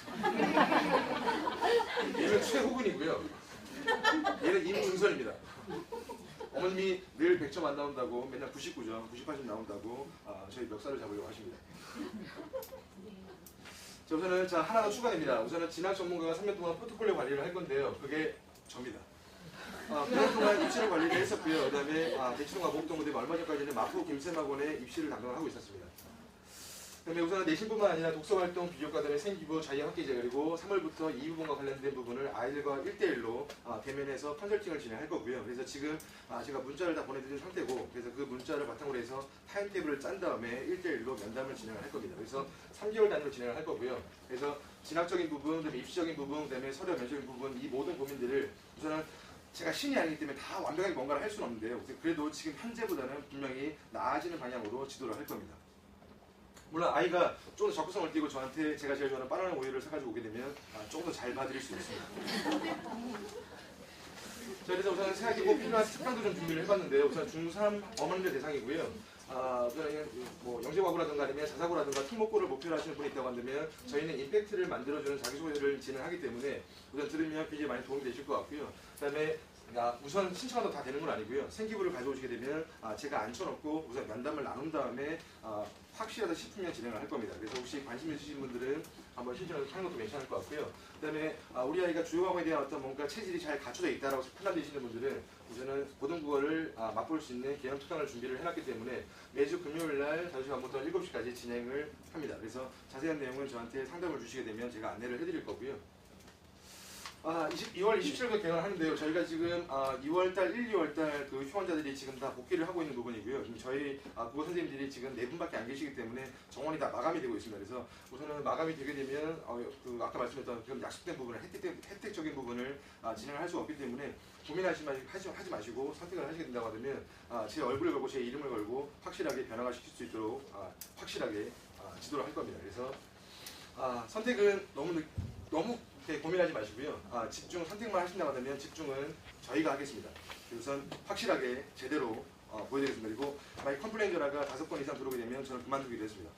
얘는 최후근이고요. 얘는 임중선입니다. 어머님이 늘 100점 안 나온다고, 맨날 99점, 98점 나온다고 저희 멱살을 잡으려고 하십니다. 자, 우선은 하나가 추가됩니다. 우선은 진학 전문가가 3년 동안 포트폴리오 관리를 할 건데요. 그게 접니다. 9년 동안 입시를 관리를 했었고요. 그 다음에 대치동과 목동고등 얼마 전까지는 마포 김샘학원에 입시를 담당을 하고 있었습니다. 그다음에 우선 내신뿐만 아니라 독서활동, 비교과들의 생기부, 자유학계제, 그리고 3월부터 이 부분과 관련된 부분을 아이들과 1대1로 대면해서 컨설팅을 진행할 거고요. 그래서 지금 제가 문자를 다 보내드린 상태고, 그래서 그 문자를 바탕으로 해서 타임테이블을 짠 다음에 1대1로 면담을 진행을 할 겁니다. 그래서 3개월 단위로 진행을 할 거고요. 그래서 진학적인 부분, 그다음에 입시적인 부분, 그다음에 서류 면접적인 부분, 이 모든 고민들을 우선은 제가 신이 아니기 때문에 다 완벽하게 뭔가를 할 수는 없는데요. 그래도 지금 현재보다는 분명히 나아지는 방향으로 지도를 할 겁니다. 물론 아이가 좀 더 적극성을 띠고 저한테 제가 제일 좋아하는 바나나 우유를 사가지고 오게 되면 조금 더 잘 봐드릴 수 있습니다. 자, 그래서 우선 생각해 꼭 필요한 특강도 좀 준비를 해봤는데요. 우선 중3 어머님들 대상이고요. 우선 뭐 영재과구라든가 아니면 자사고라든가 특목고를 목표로 하시는 분이 있다고 한다면 저희는 임팩트를 만들어주는 자기소개를 진행하기 때문에 우선 들으면 굉장히 많이 도움이 되실 것 같고요. 그 다음에 우선 신청하도 다 되는 건 아니고요. 생기부를 가져오시게 되면 제가 앉혀놓고 우선 면담을 나눈 다음에 확실하다 싶으면 진행을 할 겁니다. 그래서 혹시 관심 있으신 분들은 한번 신청을 하는 것도 괜찮을 것 같고요. 그 다음에 우리 아이가 주요과목에 대한 어떤 뭔가 체질이 잘 갖춰져 있다고 판단되시는 분들은 우선은 고등국어를 맛볼 수 있는 개연 특강을 준비를 해놨기 때문에 매주 금요일날 5시 반부터 7시까지 진행을 합니다. 그래서 자세한 내용은 저한테 상담을 주시게 되면 제가 안내를 해드릴 거고요. 2월 27일부터 개강을 하는데요. 저희가 지금 2월달, 1, 2월달 그 휴원자들이 지금 다 복귀를 하고 있는 부분이고요. 지금 저희 국어 선생님들이 지금 4분밖에 안 계시기 때문에 정원이 다 마감이 되고 있습니다. 그래서 우선은 마감이 되게 되면 아까 말씀드렸던 그런 약속된 부분을 혜택적인 부분을 진행을 할 수 없기 때문에 고민하지 마시고 선택을 하시게 된다고 하면 제 얼굴을 걸고 제 이름을 걸고 확실하게 변화가 시킬 수 있도록 확실하게 지도를 할 겁니다. 그래서 선택은 너무 너무 이렇게 고민하지 마시고요. 집중 선택만 하신다고 하면 집중은 저희가 하겠습니다. 우선 확실하게 제대로 보여드리겠습니다. 그리고 만약 컴플레인 전화가 5건 이상 들어오게 되면 저는 그만두기로 했습니다.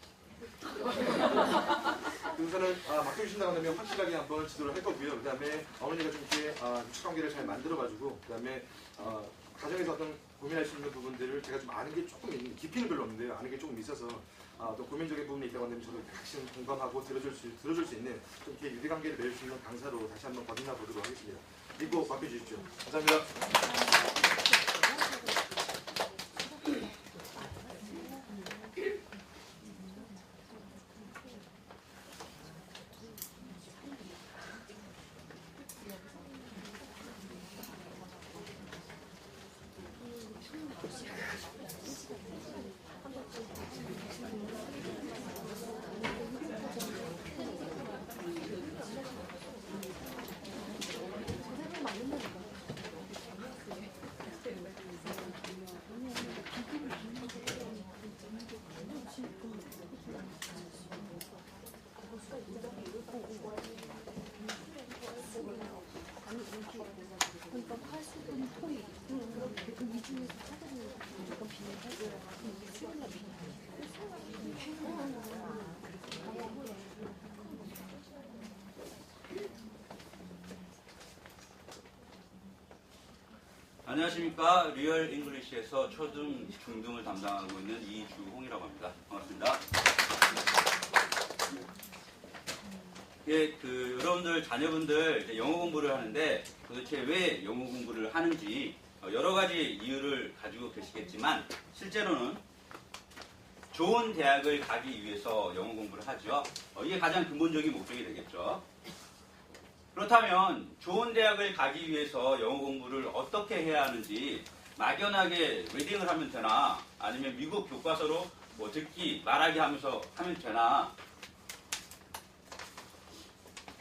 우선은 맡겨주신다고 하면 확실하게 한번 지도를 할 거고요. 그 다음에 어머니가 좀 이렇게 유축관계를 잘 만들어가지고 그 다음에 가정에서 어떤 고민할 수 있는 부분들을 제가 좀 아는 게 조금 있는, 깊이는 별로 없는데요. 아는 게 조금 있어서 어떤 고민적인 부분이 있다고 하면 저도 같이 공감하고 들어줄 수 있는 좀 이렇게 유대관계를 맺을 수 있는 강사로 다시 한번 거듭나 보도록 하겠습니다. 믿고 맡겨주십시오. 감사합니다. 안녕하십니까. 리얼 잉글리시에서 초등, 중등을 담당하고 있는 이주홍이라고 합니다. 반갑습니다. 예, 여러분들 자녀분들 이제 영어 공부를 하는데 도대체 왜 영어 공부를 하는지 여러 가지 이유를 가지고 계시겠지만 실제로는 좋은 대학을 가기 위해서 영어 공부를 하죠. 이게 가장 근본적인 목적이 되겠죠. 그렇다면 좋은 대학을 가기 위해서 영어 공부를 어떻게 해야 하는지 막연하게 리딩을 하면 되나 아니면 미국 교과서로 뭐 듣기, 말하기 하면서 하면 되나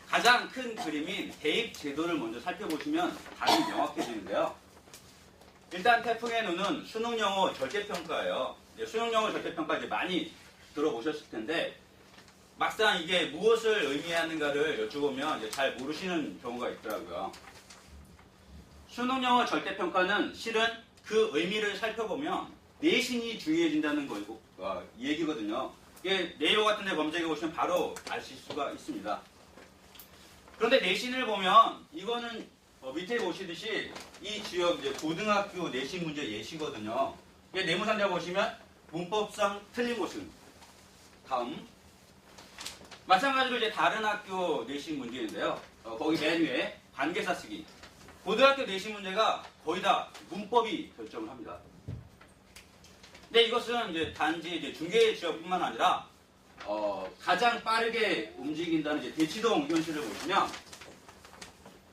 가장 큰 그림인 대입 제도를 먼저 살펴보시면 답이 명확해지는데요. 일단 태풍의 눈은 수능 영어 절대평가예요. 수능 영어 절대평가 이제 많이 들어보셨을 텐데 막상 이게 무엇을 의미하는가를 여쭤보면 이제 잘 모르시는 경우가 있더라고요. 수능 영어 절대평가는 실은 그 의미를 살펴보면 내신이 중요해진다는 거고 이 얘기거든요. 이게 네이버 같은 데 검색해 보시면 바로 아실 수가 있습니다. 그런데 내신을 보면 이거는 밑에 보시듯이 이 지역 이제 고등학교 내신 문제 예시거든요. 이게 내무상자 보시면 문법상 틀린 곳은 다음 마찬가지로 이제 다른 학교 내신 문제인데요. 거기 맨 위에 관계사 쓰기. 고등학교 내신 문제가 거의 다 문법이 결정을 합니다. 근데 이것은 이제 단지 이제 중개 지역뿐만 아니라 가장 빠르게 움직인다는 이제 대치동 현실을 보시면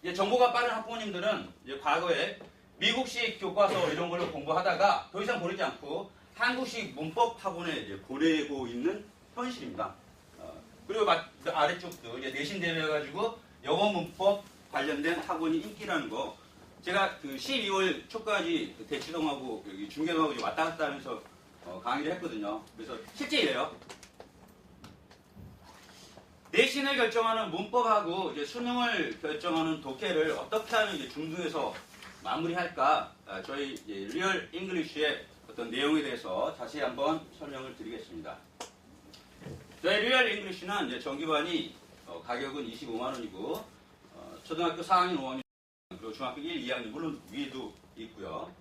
이제 정보가 빠른 학부모님들은 이제 과거에 미국식 교과서 이런 걸로 공부하다가 더 이상 보내지 않고 한국식 문법 학원에 이제 보내고 있는 현실입니다. 그리고 아래쪽도 이제 내신 대비해가지고 영어 문법 관련된 학원이 인기라는 거. 제가 12월 초까지 대치동하고 여기 중계동하고 이제 왔다 갔다 하면서 강의를 했거든요. 그래서 실제 이래요. 내신을 결정하는 문법하고 이제 수능을 결정하는 독해를 어떻게 하면 이제 중등에서 마무리할까? 저희 리얼 잉글리쉬의 어떤 내용에 대해서 다시 한번 설명을 드리겠습니다. 저희 리얼 잉글리쉬는 이제 정기반이 가격은 25만 원이고 초등학교 4학년, 5학년 그리고 중학교 1, 2학년 물론 위에도 있고요.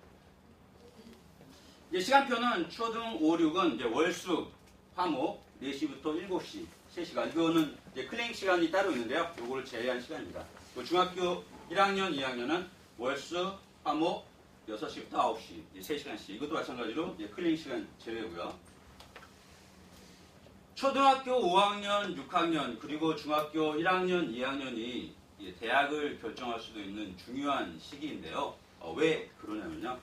이제 시간표는 초등 5, 6은 이제 월수 화목 4시부터 7시 3시간. 이거는 이제 클링 시간이 따로 있는데요. 요거를 제외한 시간입니다. 중학교 1학년, 2학년은 월수 화목 6시부터 9시 3시간씩. 이것도 마찬가지로 클링 시간 제외고요. 초등학교 5학년, 6학년 그리고 중학교 1학년, 2학년이 대학을 결정할 수도 있는 중요한 시기인데요. 왜 그러냐면요.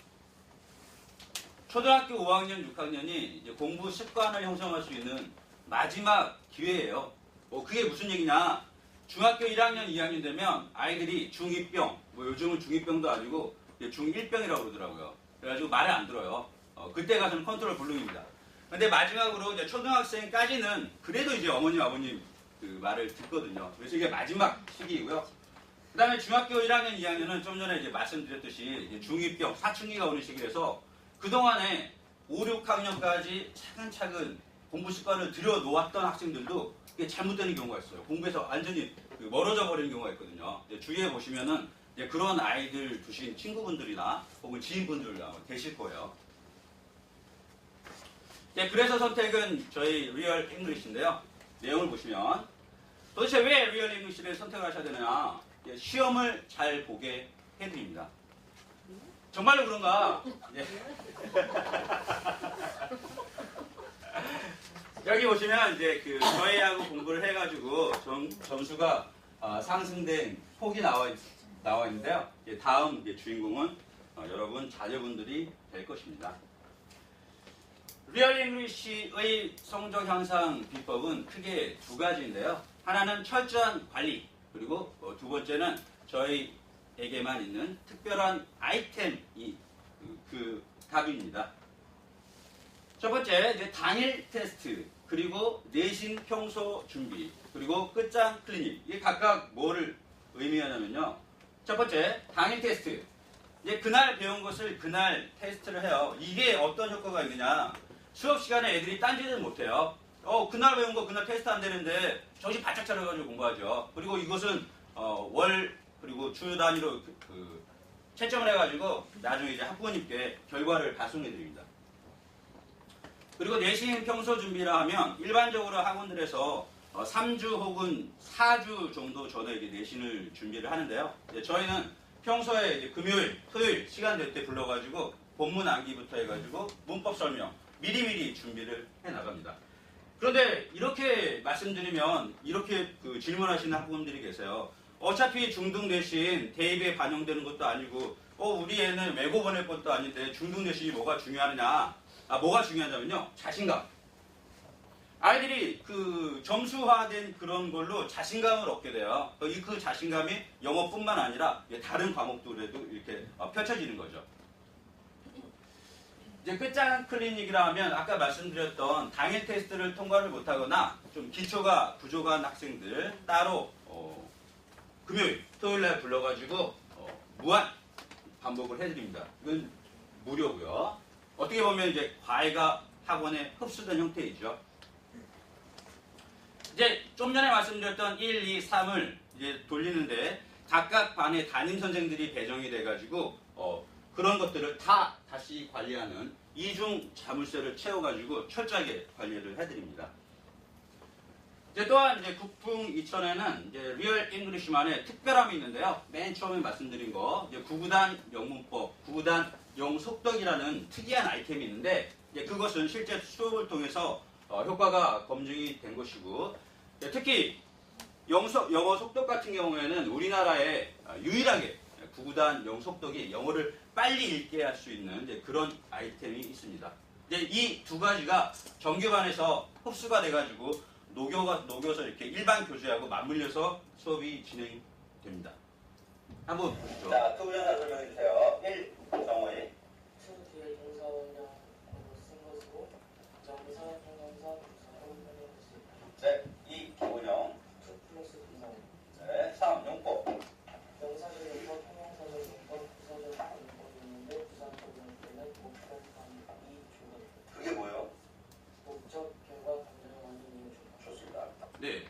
초등학교 5학년, 6학년이 이제 공부 습관을 형성할 수 있는 마지막 기회예요. 그게 무슨 얘기냐? 중학교 1학년, 2학년 되면 아이들이 중2병, 요즘은 중2병도 아니고 중1병이라고 그러더라고요. 그래가지고 말을 안 들어요. 그때 가서는 컨트롤 불능입니다. 근데 마지막으로 이제 초등학생까지는 그래도 이제 어머님, 아버님 그 말을 듣거든요. 그래서 이게 마지막 시기이고요. 그 다음에 중학교 1학년, 2학년은 좀 전에 이제 말씀드렸듯이 이제 중2병, 사춘기가 오는 시기라서 그동안에 5, 6학년까지 차근차근 공부 습관을 들여놓았던 학생들도 이게 잘못되는 경우가 있어요. 공부에서 완전히 멀어져 버리는 경우가 있거든요. 주위에 보시면은 이제 그런 아이들 두신 친구분들이나 혹은 지인분들 계실 거예요. 네, 그래서 선택은 저희 리얼 잉글리시인데요. 내용을 보시면 도대체 왜 리얼 잉글리시를 선택하셔야 되느냐? 시험을 잘 보게 해드립니다. 정말로 그런가? 네. 여기 보시면 이제 그 저희하고 공부를 해가지고 점수가 상승된 폭이 나와 있는데요. 다음 주인공은 여러분 자녀분들이 될 것입니다. 리얼 잉글리시의 성적 향상 비법은 크게 두 가지인데요. 하나는 철저한 관리, 그리고 두 번째는 저희에게만 있는 특별한 아이템이 그 답입니다. 첫 번째, 이제 당일 테스트, 그리고 내신 평소 준비, 그리고 끝장 클리닉. 이게 각각 뭐를 의미하냐면요. 첫 번째, 당일 테스트. 이제 그날 배운 것을 그날 테스트를 해요. 이게 어떤 효과가 있느냐. 수업 시간에 애들이 딴짓을 못해요. 그날 배운 거 그날 테스트 안 되는데 정신 바짝 차려가지고 공부하죠. 그리고 이것은 월 그리고 주 단위로 채점을 해가지고 나중에 이제 학부모님께 결과를 발송해드립니다. 그리고 내신 평소 준비라 하면 일반적으로 학원들에서 3주 혹은 4주 정도 전에 이제 내신을 준비를 하는데요. 저희는 평소에 이제 금요일, 토요일 시간 될 때 불러가지고 본문 암기부터 해가지고 문법 설명 미리미리 준비를 해 나갑니다. 그런데 이렇게 말씀드리면 이렇게 질문하시는 학부모님들이 계세요. 어차피 중등 내신 대입에 반영되는 것도 아니고 우리 애는 외고 보낼 것도 아닌데 중등 내신이 뭐가 중요하느냐. 뭐가 중요하냐면요. 자신감. 아이들이 점수화된 그런 걸로 자신감을 얻게 돼요. 그 자신감이 영어뿐만 아니라 다른 과목들에도 이렇게 펼쳐지는 거죠. 이제 끝장 클리닉이라 하면 아까 말씀드렸던 당일 테스트를 통과를 못하거나 좀 기초가 부족한 학생들 따로 금요일, 토요일날 불러가지고 무한 반복을 해드립니다. 이건 무료고요. 어떻게 보면 이제 과외가 학원에 흡수된 형태이죠. 이제 좀 전에 말씀드렸던 1, 2, 3을 이제 돌리는데 각각 반의 담임 선생들이 배정이 돼가지고 그런 것들을 다시 관리하는 이중 자물쇠를 채워가지고 철저하게 관리를 해드립니다. 이제 또한 이제 국풍 2000에는 이제 리얼 잉글리시만의 특별함이 있는데요. 맨 처음에 말씀드린 거 이제 구구단 영문법, 구구단 영속덕이라는 특이한 아이템이 있는데 이제 그것은 실제 수업을 통해서 효과가 검증이 된 것이고 특히 영어 속독 같은 경우에는 우리나라에 유일하게 구구단 영속독이 영어를 빨리 읽게 할 수 있는 이제 그런 아이템이 있습니다. 이제 이 두 가지가 정규반에서 흡수가 돼가지고 녹여서 이렇게 일반 교재하고 맞물려서 수업이 진행됩니다. 한번 보시죠. 자, 투부정사 설명해 주세요. 1. 정호희. 투 뒤에 동사원형으로 쓴 것으로 정사, 형용사, 부사로 활용할 수 있다. 네. 2. 기본형. 투 플러스 동사원. 네. 3. 용법. 명사적 용법, 형용사적 용법, 부사적 용법이 있는데 부사적 용법에는 목적, 관이 주가 있다. 그게 뭐예요? 목적, 결과, 감정의 원인, 이유, 주가. 좋습니다. 네.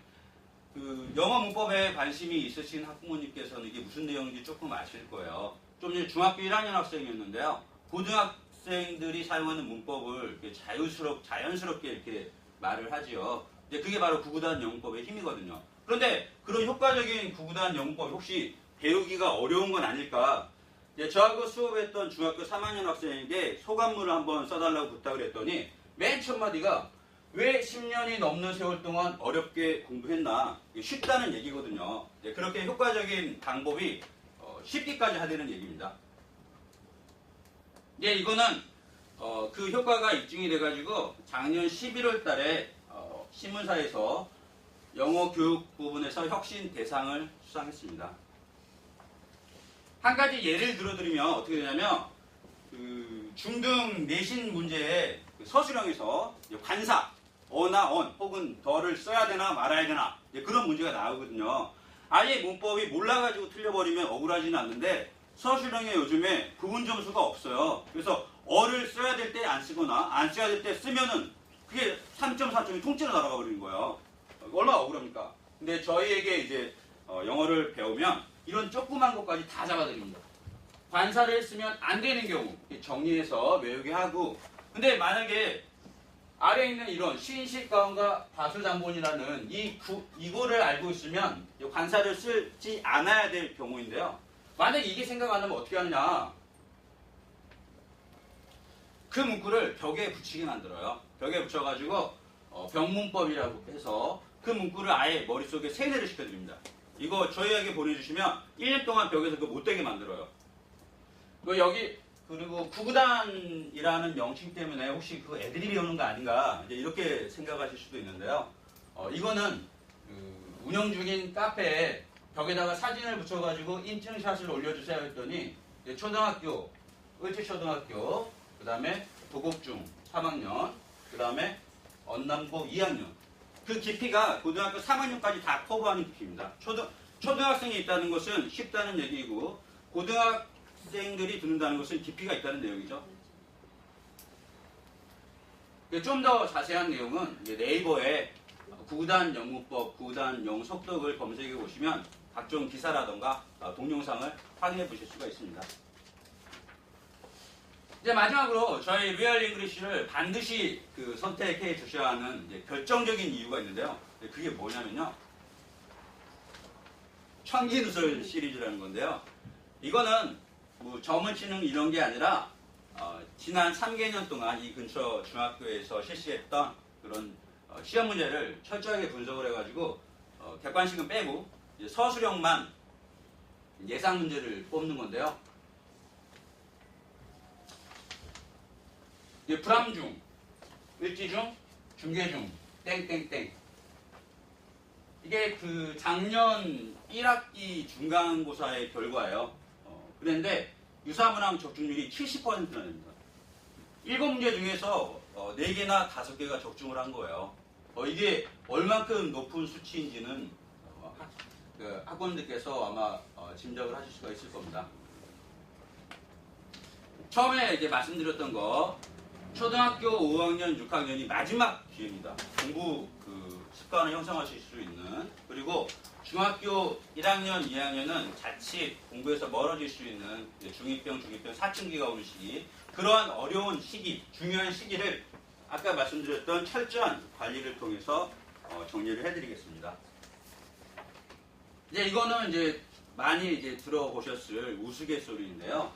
영어 문법에 관심이 있으신 학부모님께서는 이게 무슨 내용인지 조금 아실 거예요. 좀 전에 중학교 1학년 학생이었는데요. 고등학생들이 사용하는 문법을 이렇게 자연스럽게 이렇게 말을 하지요. 이제 그게 바로 구구단 영문법의 힘이거든요. 그런데 그런 효과적인 구구단 영문법 혹시 배우기가 어려운 건 아닐까? 저하고 수업했던 중학교 3학년 학생에게 소감문을 한번 써달라고 부탁을 했더니 맨 첫 마디가 왜 10년이 넘는 세월 동안 어렵게 공부했나? 쉽다는 얘기거든요. 그렇게 효과적인 방법이 쉽기까지 하다는 얘기입니다. 이거는 그 효과가 입증이 돼가지고 작년 11월 달에 신문사에서 영어 교육 부분에서 혁신 대상을 수상했습니다. 한 가지 예를 들어드리면 어떻게 되냐면 중등 내신 문제의 서술형에서 관사 어나 언 혹은 더를 써야 되나 말아야 되나 이제 그런 문제가 나오거든요. 아예 문법이 몰라가지고 틀려버리면 억울하지는 않는데 서술형에 요즘에 부분 점수가 없어요. 그래서 어를 써야 될 때 안 쓰거나 안 써야 될 때 쓰면은 그게 3.4점이 통째로 날아가 버리는 거예요. 얼마나 억울합니까? 근데 저희에게 이제 영어를 배우면 이런 조그만 것까지 다 잡아드립니다. 관사를 했으면 안 되는 경우 정리해서 외우게 하고, 근데 만약에 아래에 있는 이런 시인식가운과 다수장본이라는 이거를 알고 있으면 관사를 쓰지 않아야 될 경우인데요. 만약에 이게 생각 안 나면 어떻게 하느냐? 그 문구를 벽에 붙이게 만들어요. 벽에 붙여가지고 벽문법이라고 해서 그 문구를 아예 머릿속에 세뇌를 시켜드립니다. 이거 저희에게 보내주시면 1년 동안 벽에서 그거 못되게 만들어요. 여기 그리고 구구단이라는 명칭 때문에 혹시 그거 애들이 배우는 거 아닌가 이제 이렇게 생각하실 수도 있는데요. 이거는 운영 중인 카페에 벽에다가 사진을 붙여가지고 인증샷을 올려주세요 했더니 초등학교, 을지초등학교, 그 다음에 도곡중 3학년, 그 다음에 언남고 2학년. 그 깊이가 고등학교 3학년까지 다 커버하는 깊이입니다. 초등학생이 있다는 것은 쉽다는 얘기이고 고등학생들이 듣는다는 것은 깊이가 있다는 내용이죠. 좀 더 자세한 내용은 네이버에 구구단 영문법, 구구단 영속독을 검색해 보시면 각종 기사라던가 동영상을 확인해 보실 수가 있습니다. 이제 마지막으로 저희 리얼 잉글리시를 반드시 선택해 주셔야 하는 결정적인 이유가 있는데요. 그게 뭐냐면요. 청기누설 시리즈라는 건데요. 이거는 뭐 점을 치는 이런 게 아니라 지난 3개년 동안 이 근처 중학교에서 실시했던 그런 시험 문제를 철저하게 분석을 해가지고 객관식은 빼고 서술형만 예상 문제를 뽑는 건데요. 불암중, 을지중, 중계중, 땡땡땡. 이게 작년 1학기 중간고사의 결과예요. 그런데 유사문항 적중률이 70%나 됩니다. 7문제 중에서 4개나 5개가 적중을 한 거예요. 이게 얼만큼 높은 수치인지는 학원들께서 아마 짐작을 하실 수가 있을 겁니다. 처음에 이제 말씀드렸던 거, 초등학교 5학년, 6학년이 마지막 기회입니다. 공부 습관을 형성하실 수 있는. 그리고 중학교 1학년, 2학년은 자칫 공부에서 멀어질 수 있는 중2병, 중2병, 사춘기가 오는 시기. 그러한 어려운 시기, 중요한 시기를 아까 말씀드렸던 철저한 관리를 통해서 정리를 해드리겠습니다. 이거는 많이 들어보셨을 우스갯소리인데요.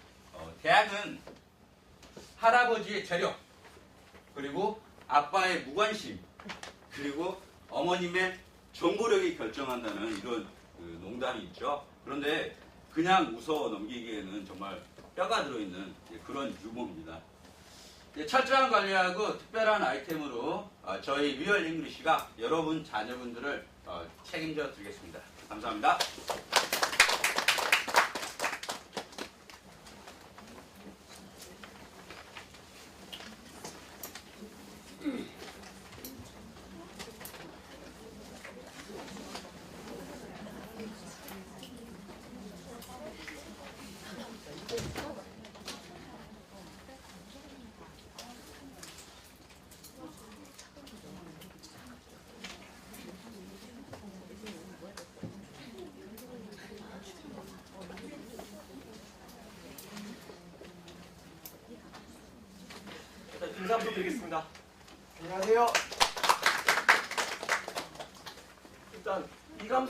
대학은 할아버지의 재력, 그리고 아빠의 무관심, 그리고 어머님의 정보력이 결정한다는 이런 농담이 있죠. 그런데 그냥 웃어 넘기기에는 정말 뼈가 들어있는 그런 유머입니다. 철저한 관리하고 특별한 아이템으로 저희 리얼 잉글리시가 여러분 자녀분들을 책임져 드리겠습니다. 감사합니다. 인사 부탁드리겠습니다. 안녕하세요. 일단 이감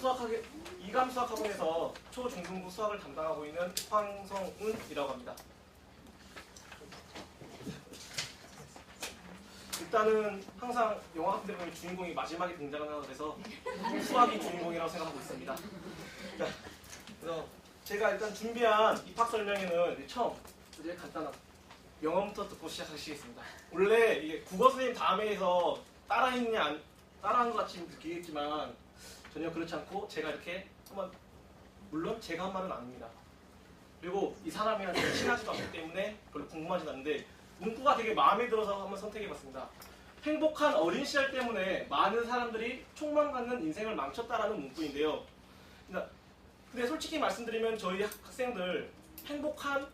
수학학원에서 초중등부 수학을 담당하고 있는 황성운이라고 합니다. 일단은 항상 영화 같은 데 보면 주인공이 마지막에 등장하는 그래서 수학이 주인공이라고 생각하고 있습니다. 그래서 제가 일단 준비한 입학 설명회는 처음 간단한 영어부터 듣고 시작하시겠습니다. 원래 이게 국어 선생님 다음에서 따라한 것 같이 느끼겠지만 전혀 그렇지 않고 제가 이렇게 한번, 물론 제가 한 말은 아닙니다. 그리고 이 사람이랑 친하지도 않기 때문에 별로 궁금하지도 않는데 문구가 되게 마음에 들어서 한번 선택해봤습니다. 행복한 어린 시절 때문에 많은 사람들이 촉망받는 인생을 망쳤다라는 문구인데요. 근데 솔직히 말씀드리면 저희 학생들 행복한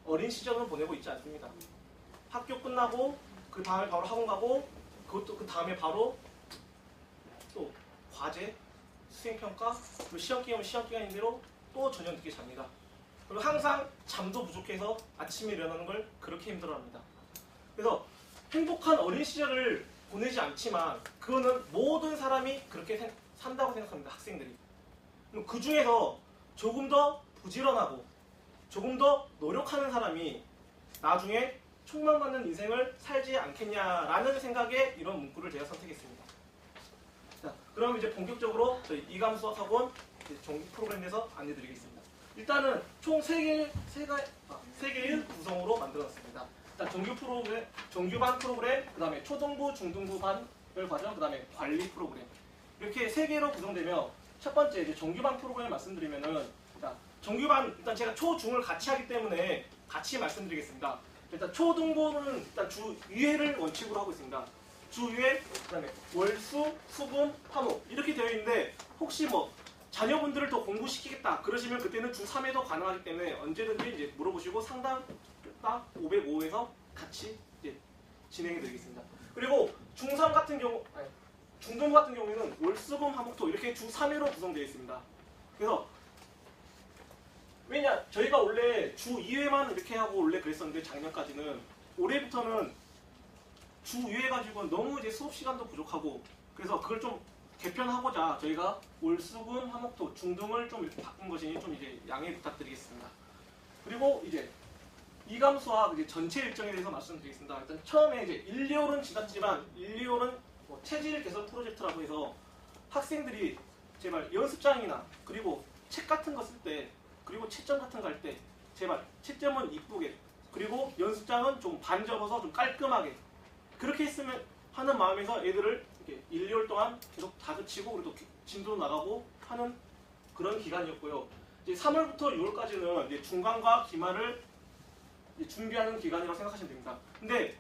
어린 시절은 보내고 있지 않습니다. 학교 끝나고 그 다음에 바로 학원 가고 그것도 그 다음에 바로 또 과제, 수행평가, 그리고 시험기간이면 시험기간인대로 또 저녁 늦게 잡니다. 그리고 항상 잠도 부족해서 아침에 일어나는 걸 그렇게 힘들어합니다. 그래서 행복한 어린 시절을 보내지 않지만 그거는 모든 사람이 그렇게 산다고 생각합니다. 학생들이. 그 중에서 조금 더 부지런하고 조금 더 노력하는 사람이 나중에 촉망받는 인생을 살지 않겠냐라는 생각에 이런 문구를 제가 선택했습니다. 자, 그럼 이제 본격적으로 저희 이감수학 학원 정규 프로그램에 대해서 안내드리겠습니다. 일단은 총 3개의 구성으로 만들어놨습니다. 일단 정규반 프로그램, 그 다음에 초등부, 중등부 반별 과정, 그 다음에 관리 프로그램. 이렇게 3개로 구성되며 첫 번째 이제 정규반 프로그램 말씀드리면은 정규반 일단 제가 초, 중을 같이 하기 때문에 같이 말씀드리겠습니다. 일단 초등부는 일단 주 2회를 원칙으로 하고 있습니다. 주 2회, 그 다음에 월, 수, 수금, 화목 이렇게 되어 있는데 혹시 뭐 자녀분들을 더 공부시키겠다 그러시면 그때는 주 3회도 가능하기 때문에 언제든지 이제 물어보시고 상담 딱 505에서 같이 이제 진행해 드리겠습니다. 그리고 중3 같은 경우, 중등부 같은 경우에는 월, 수금, 화목토 이렇게 주 3회로 구성되어 있습니다. 그래서 왜냐 저희가 원래 주 2회만 이렇게 하고 원래 그랬었는데 작년까지는 올해부터는 주 2회 가지고는 너무 이제 수업 시간도 부족하고 그래서 그걸 좀 개편하고자 저희가 월, 수금, 화목토, 중등을 좀 이렇게 바꾼 것이니 좀 이제 양해 부탁드리겠습니다. 그리고 이제 이감수학 이제 전체 일정에 대해서 말씀드리겠습니다. 일단 처음에 이제 1, 2월은 지났지만 1, 2월은 뭐 체질 개선 프로젝트라고 해서 학생들이 제발 연습장이나 그리고 책 같은 거 쓸 때 그리고 채점 같은 거 할 때 제발 채점은 이쁘게 그리고 연습장은 좀 반 접어서 좀 깔끔하게 그렇게 했으면 하는 마음에서 애들을 이렇게 1, 2월 동안 계속 다그치고 그래도 진도 나가고 하는 그런 기간이었고요. 이제 3월부터 6월까지는 이제 중간과 기말을 이제 준비하는 기간이라고 생각하시면 됩니다. 근데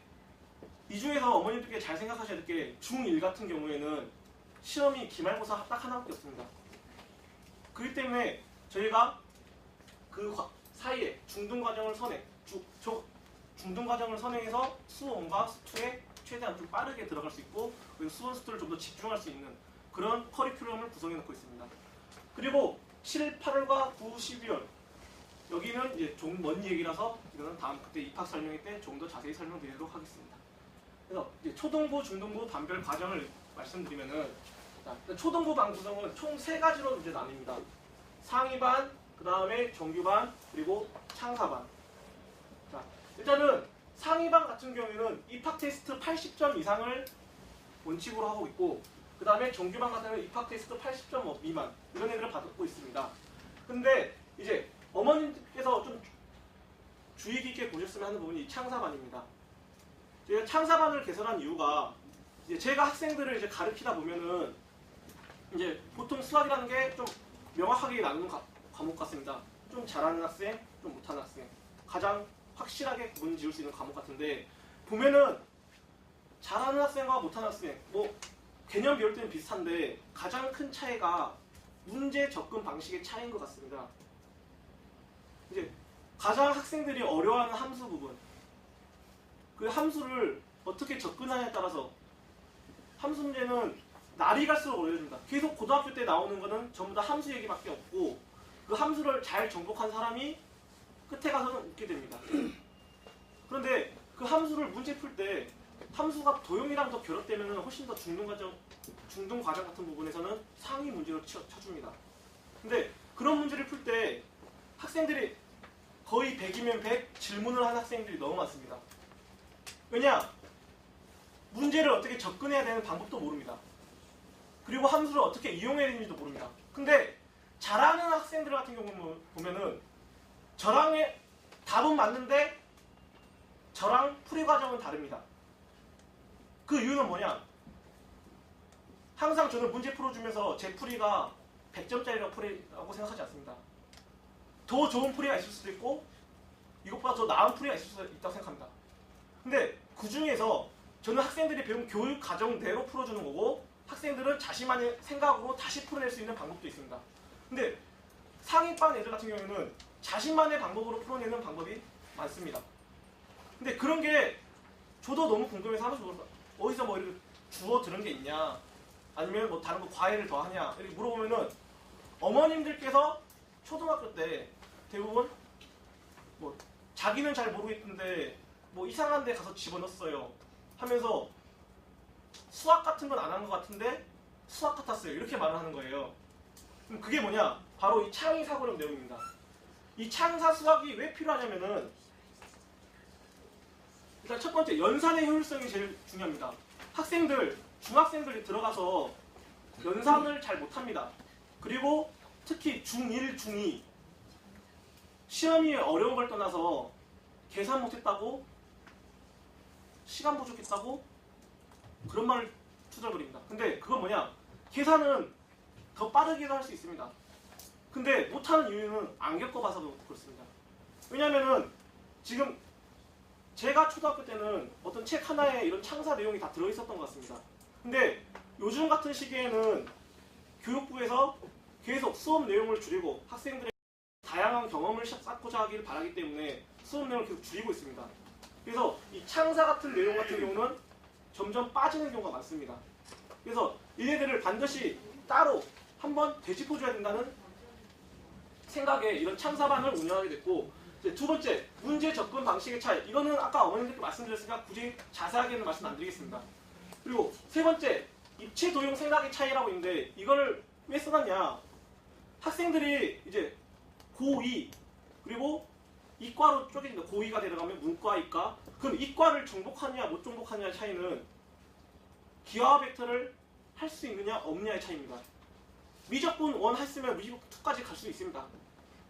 이 중에서 어머님들께 잘 생각하셔야 될 게 중1 같은 경우에는 시험이 기말고사 딱 하나밖에 없습니다. 그렇기 때문에 저희가 그 사이에 중등과정을 선행해서 수1과 수2에 최대한 좀 빠르게 들어갈 수 있고 그리고 수1, 수2를 좀 더 집중할 수 있는 그런 커리큘럼을 구성해 놓고 있습니다. 그리고 7, 8월과 9, 12월 여기는 이제 좀 먼 얘기라서 이거는 다음 그때 입학 설명회 때 좀 더 자세히 설명드리도록 하겠습니다. 그래서 이제 초등부, 중등부 반별 과정을 말씀드리면은 초등부 반 구성은 총 3가지로 이제 나뉩니다. 상위반, 그 다음에 정규반, 그리고 창사반. 자, 일단은 상위반 같은 경우에는 입학 테스트 80점 이상을 원칙으로 하고 있고 그 다음에 정규반 같은 경우는 입학 테스트 80점 미만 이런 애들을 받고 있습니다. 근데 이제 어머님께서 좀 주의 깊게 보셨으면 하는 부분이 창사반입니다. 제가 창사반을 개설한 이유가 이제 제가 학생들을 이제 가르치다 보면은 이제 보통 수학이라는 게 좀 명확하게 나누는 과목 같습니다. 좀 잘하는 학생, 좀 못하는 학생 가장 확실하게 구분 지을 수 있는 과목 같은데 보면은 잘하는 학생과 못하는 학생 뭐 개념 배울 때는 비슷한데 가장 큰 차이가 문제 접근 방식의 차이인 것 같습니다. 이제 가장 학생들이 어려워하는 함수 부분 그 함수를 어떻게 접근하냐에 따라서 함수 문제는 날이 갈수록 어려워집니다. 계속 고등학교 때 나오는 거는 전부 다 함수 얘기밖에 없고 그 함수를 잘 정복한 사람이 끝에 가서는 웃게 됩니다. 그런데 그 함수를 문제 풀 때 함수가 도형이랑 더 결합되면 훨씬 더 중등 과정 같은 부분에서는 상위 문제로 쳐줍니다. 근데 그런 문제를 풀 때 학생들이 거의 100이면 100 질문을 한 학생들이 너무 많습니다. 왜냐? 문제를 어떻게 접근해야 되는 방법도 모릅니다. 그리고 함수를 어떻게 이용해야 되는지도 모릅니다. 근데 잘하는 학생들 같은 경우 보면은 저랑의 답은 맞는데 저랑 풀이 과정은 다릅니다. 그 이유는 뭐냐? 항상 저는 문제 풀어주면서 제 풀이가 100점짜리라고 생각하지 않습니다. 더 좋은 풀이가 있을 수도 있고 이것보다 더 나은 풀이가 있을 수도 있다고 생각합니다. 근데 그 중에서 저는 학생들이 배운 교육 과정대로 풀어주는 거고 학생들은 자신만의 생각으로 다시 풀어낼 수 있는 방법도 있습니다. 근데 상위반 애들 같은 경우에는 자신만의 방법으로 풀어내는 방법이 많습니다. 근데 그런 게 저도 너무 궁금해서 하나씩 어디서 뭐 이렇게 주워 들은 게 있냐 아니면 뭐 다른 거 과외를 더 하냐 이렇게 물어보면은 어머님들께서 초등학교 때 대부분 뭐 자기는 잘 모르겠는데 뭐 이상한 데 가서 집어넣었어요 하면서 수학 같은 건 안 한 것 같은데 수학 같았어요 이렇게 말을 하는 거예요. 그럼 그게 뭐냐? 바로 이 창의사고력 내용입니다. 이 창의사 수학이 왜 필요하냐면은 일단 첫 번째 연산의 효율성이 제일 중요합니다. 학생들, 중학생들이 들어가서 연산을 잘 못합니다. 그리고 특히 중1, 중2 시험이 어려운 걸 떠나서 계산 못했다고 시간 부족했다고 그런 말을 투덜거립니다. 근데 그건 뭐냐? 계산은 더 빠르게도 할 수 있습니다. 근데 못하는 이유는 안 겪어봐서 그렇습니다. 왜냐면은 지금 제가 초등학교 때는 어떤 책 하나에 이런 창사 내용이 다 들어있었던 것 같습니다. 근데 요즘 같은 시기에는 교육부에서 계속 수업 내용을 줄이고 학생들의 다양한 경험을 쌓고자 하기를 바라기 때문에 수업 내용을 계속 줄이고 있습니다. 그래서 이 창사 같은 내용 같은 경우는 점점 빠지는 경우가 많습니다. 그래서 얘네들을 반드시 따로 한번 되짚어줘야 된다는 생각에 이런 창사반을 운영하게 됐고 이제 두 번째, 문제 접근 방식의 차이. 이거는 아까 어머님들께 말씀드렸으니까 굳이 자세하게는 말씀 안 드리겠습니다. 그리고 세 번째, 입체 도용 생각의 차이라고 있는데 이거를 왜 써놨냐. 학생들이 이제 고2 그리고 이과로 쪼개진다. 고2가 내려가면 문과, 이과. 그럼 이과를 정복하느냐 못 정복하느냐의 차이는 기하 벡터를 할 수 있느냐 없느냐의 차이입니다. 미적분 1 했으면 미적분 2까지 갈 수 있습니다.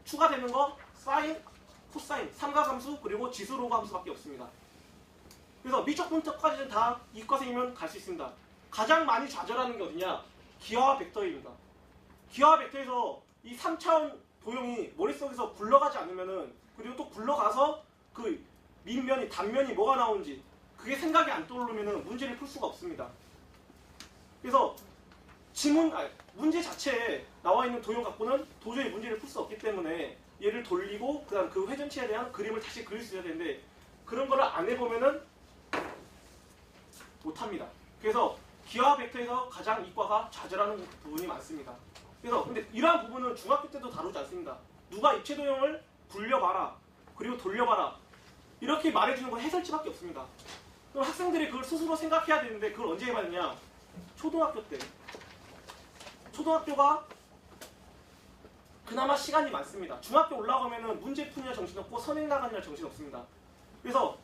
추가되는 거 사인, 코사인, 삼각함수 그리고 지수로그 함수밖에 없습니다. 그래서 미적분 2까지는 다 이과생이면 갈 수 있습니다. 가장 많이 좌절하는 게 어디냐? 기하 벡터입니다. 기하 벡터에서 이 3차원 도형이 머릿속에서 굴러가지 않으면은 그리고 또 굴러가서 그 밑면이 단면이 뭐가 나오는지 그게 생각이 안 떠오르면은 문제를 풀 수가 없습니다. 그래서 문제 자체에 나와 있는 도형 갖고는 도저히 문제를 풀 수 없기 때문에 얘를 돌리고 그다음 그 회전체에 대한 그림을 다시 그릴 수 있어야 되는데 그런 거를 안 해보면은 못합니다. 그래서 기하 벡터에서 가장 이과가 좌절하는 부분이 많습니다. 그래서 근데 이러한 부분은 중학교 때도 다루지 않습니다. 누가 입체 도형을 굴려봐라 그리고 돌려봐라 이렇게 말해주는 건 해설지밖에 없습니다. 그럼 학생들이 그걸 스스로 생각해야 되는데 그걸 언제 해봤냐? 초등학교 때. 초등학교가 그나마 시간이 많습니다. 중학교 올라가면은 문제 푸느냐 정신없고 선행 나가느냐 정신없습니다. 그래서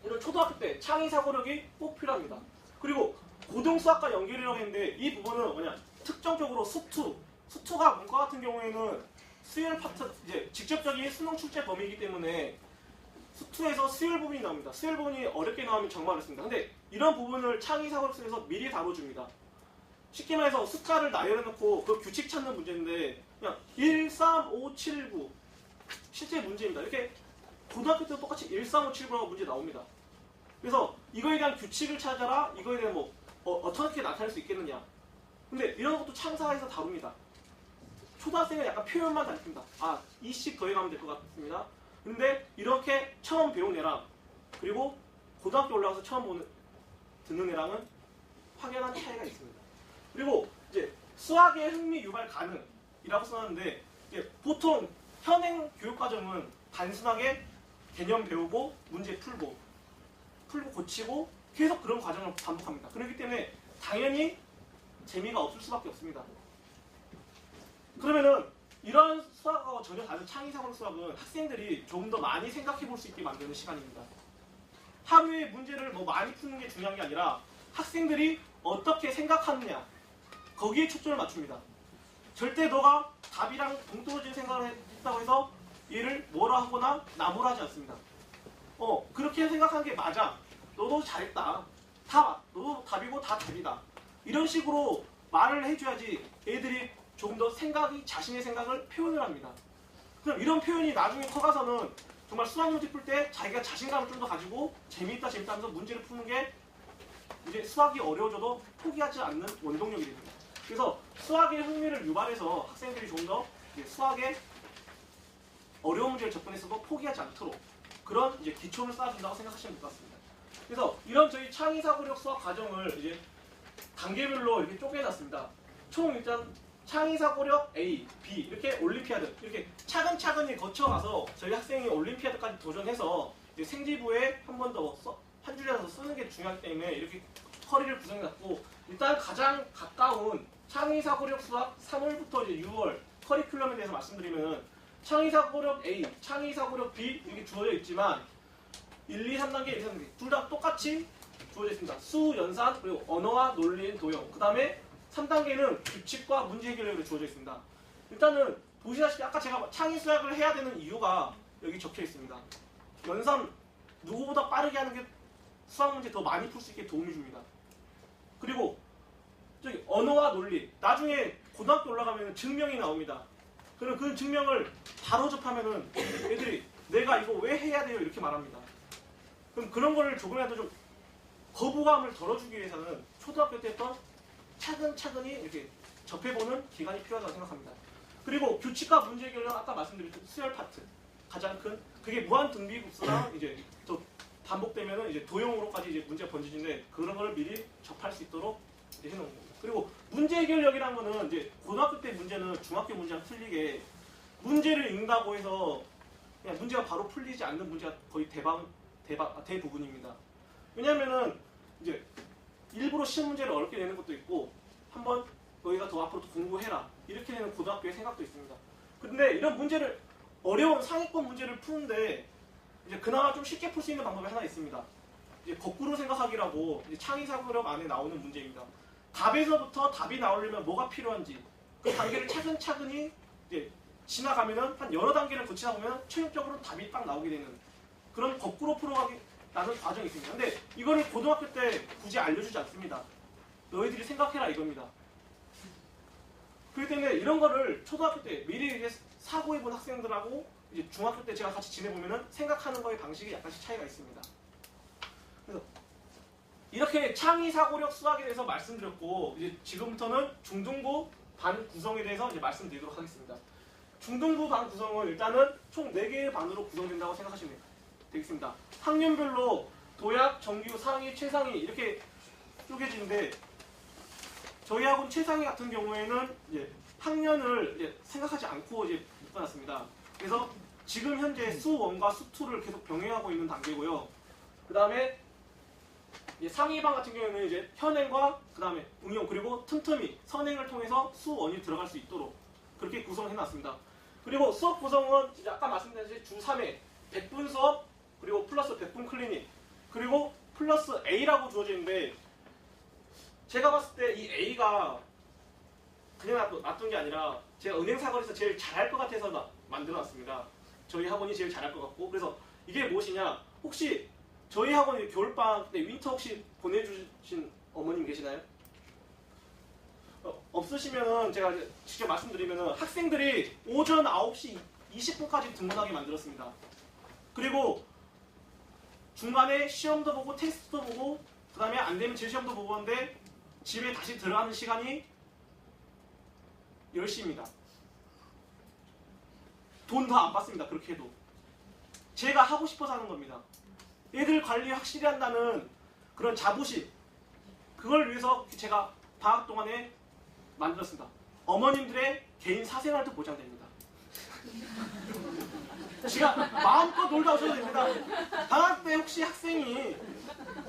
이런 초등학교 때 창의사고력이 꼭 필요합니다. 그리고 고등수학과 연결이라고 했는데 이 부분은 뭐냐? 특정적으로 수투가 문과 같은 경우에는 수열 파트, 이제 직접적인 수능 출제 범위이기 때문에 수투에서 수열 부분이 나옵니다. 수열 부분이 어렵게 나오면 정말 어렵습니다. 근데 이런 부분을 창의사고력 속에서 미리 다뤄줍니다. 쉽게 말해서 숫자를 나열해놓고 그 규칙 찾는 문제인데 그냥 1, 3, 5, 7, 9 실제 문제입니다. 이렇게 고등학교 때도 똑같이 1, 3, 5, 7, 9라고 문제 나옵니다. 그래서 이거에 대한 규칙을 찾아라. 이거에 대한 뭐 어떻게 나타낼 수 있겠느냐. 근데 이런 것도 창사에서 다룹니다. 초등학생은 약간 표현만 다릅니다. 아, 이씩 더해가면 될 것 같습니다. 근데 이렇게 처음 배운 애랑 그리고 고등학교 올라가서 처음 듣는 애랑은 확연한 차이가 있습니다. 그리고 이제 수학의 흥미 유발 가능이라고 써놨는데 보통 현행 교육과정은 단순하게 개념 배우고 문제 풀고 고치고 계속 그런 과정을 반복합니다. 그렇기 때문에 당연히 재미가 없을 수밖에 없습니다. 그러면은 이런 수학하고 전혀 다른 창의사고력 수학은 학생들이 조금 더 많이 생각해 볼 수 있게 만드는 시간입니다. 하루에 문제를 뭐 많이 푸는 게 중요한 게 아니라 학생들이 어떻게 생각하느냐 거기에 초점을 맞춥니다. 절대 너가 답이랑 동떨어진 생각을 했다고 해서 얘를 뭐라 하거나 나무라 하지 않습니다. 그렇게 생각하는 게 맞아. 너도 잘했다. 너도 답이고 다 답이다. 이런 식으로 말을 해줘야지 애들이 조금 더 자신의 생각을 표현을 합니다. 그럼 이런 표현이 나중에 커가서는 정말 수학 문제 풀 때 자기가 자신감을 좀 더 가지고 재미있다 하면서 문제를 푸는 게 이제 수학이 어려워져도 포기하지 않는 원동력이 됩니다. 그래서 수학의 흥미를 유발해서 학생들이 좀 더 수학의 어려운 문제를 접근해서도 포기하지 않도록 그런 이제 기초를 쌓아준다고 생각하시면 될 것 같습니다. 그래서 이런 저희 창의사고력 수학 과정을 이제 단계별로 이렇게 쪼개놨습니다. 총 일단 창의사고력 A, B 이렇게 올림피아드 이렇게 차근차근히 거쳐가서 저희 학생이 올림피아드까지 도전해서 이제 생지부에 한 번 더 한 줄이라도 쓰는 게 중요하기 때문에 이렇게 커리를 구성해놨고 일단 가장 가까운 창의사고력 수학 3월부터 이제 6월 커리큘럼에 대해서 말씀드리면 창의사고력 A, 창의사고력 B 이렇게 주어져 있지만 1, 2, 3단계, 1, 2, 3단계 둘 다 똑같이 주어져 있습니다. 수, 연산, 그리고 언어와 논리인 도형 그 다음에 3단계는 규칙과 문제 해결력으로 주어져 있습니다. 일단은 보시다시피 아까 제가 창의수학을 해야 되는 이유가 여기 적혀 있습니다. 연산 누구보다 빠르게 하는 게 수학 문제 더 많이 풀 수 있게 도움이 줍니다. 그리고 저기 언어와 논리 나중에 고등학교 올라가면 증명이 나옵니다. 그럼 그 증명을 바로 접하면은 애들이 내가 이거 왜 해야 돼요 이렇게 말합니다. 그럼 그런 거를 조금이라도 좀 거부감을 덜어주기 위해서는 초등학교 때부터 차근차근히 이렇게 접해보는 기간이 필요하다고 생각합니다. 그리고 규칙과 문제 해결은 아까 말씀드린 수열 파트 가장 큰 그게 무한 등비급수랑 이제 또 반복되면은 이제 도형으로까지 이제 문제가 번지는데 그런 걸 미리 접할 수 있도록 이제 해놓은 겁니다. 그리고 문제 해결력이라는 거는 이제 고등학교 때 문제는 중학교 문제랑 틀리게 문제를 읽는다고 해서 그냥 문제가 바로 풀리지 않는 문제가 거의 대부분입니다. 왜냐면은 이제 일부러 시험 문제를 어렵게 내는 것도 있고 한번 너희가 더 앞으로 더 공부해라 이렇게 되는 고등학교의 생각도 있습니다. 근데 이런 문제를 어려운 상위권 문제를 푸는데 이제 그나마 좀 쉽게 풀 수 있는 방법이 하나 있습니다. 이제 거꾸로 생각하기라고 이제 창의사고력 안에 나오는 문제입니다. 답에서부터 답이 나오려면 뭐가 필요한지 그 단계를 차근차근히 이제 지나가면은 한 여러 단계를 거치다 보면 최종적으로 답이 딱 나오게 되는 그런 거꾸로 풀어가기 라는 과정이 있습니다. 근데 이거를 고등학교 때 굳이 알려주지 않습니다. 너희들이 생각해라 이겁니다. 그렇기 때문에 이런 거를 초등학교 때 미리 이제 사고해본 학생들하고 이제 중학교 때 제가 같이 지내보면은 생각하는 거의 방식이 약간씩 차이가 있습니다. 그래서 이렇게 창의사고력 수학에 대해서 말씀드렸고 이제 지금부터는 중등부 반 구성에 대해서 이제 말씀드리도록 하겠습니다. 중등부 반 구성은 일단은 총 4개의 반으로 구성된다고 생각하시면 되겠습니다. 학년별로 도약, 정규, 상위, 최상위 이렇게 쪼개지는데 저희 학원 최상위 같은 경우에는 이제 학년을 이제 생각하지 않고 이제 묶어놨습니다. 그래서 지금 현재 수1과 수2를 계속 병행하고 있는 단계고요. 그 다음에 상위반 같은 경우에는 이제 현행과 그 다음에 응용 그리고 틈틈이 선행을 통해서 수1이 들어갈 수 있도록 그렇게 구성해놨습니다. 그리고 수업 구성은 이제 아까 말씀드렸듯이 주 3회 100분 수업 그리고 플러스 100분 클리닉 그리고 플러스 A라고 주어져 있는데 제가 봤을 때 이 A가 그냥 놔둔 게 아니라 제가 은행사거리에서 제일 잘할 것 같아서 만들어놨습니다. 저희 학원이 제일 잘할 것 같고 그래서 이게 무엇이냐 혹시 저희 학원이 겨울방학 때 윈터 혹시 보내주신 어머님 계시나요? 없으시면은 제가 직접 말씀드리면은 학생들이 오전 9시 20분까지 등문하게 만들었습니다. 그리고 중간에 시험도 보고 테스트도 보고 그 다음에 안 되면 재시험도 보고 하는데 집에 다시 들어가는 시간이 10시입니다. 돈 다 안 받습니다. 그렇게 해도. 제가 하고 싶어서 하는 겁니다. 애들 관리 확실히 한다는 그런 자부심 그걸 위해서 제가 방학 동안에 만들었습니다. 어머님들의 개인 사생활도 보장됩니다. 제가 마음껏 놀다 오셔도 됩니다. 방학 때 혹시 학생이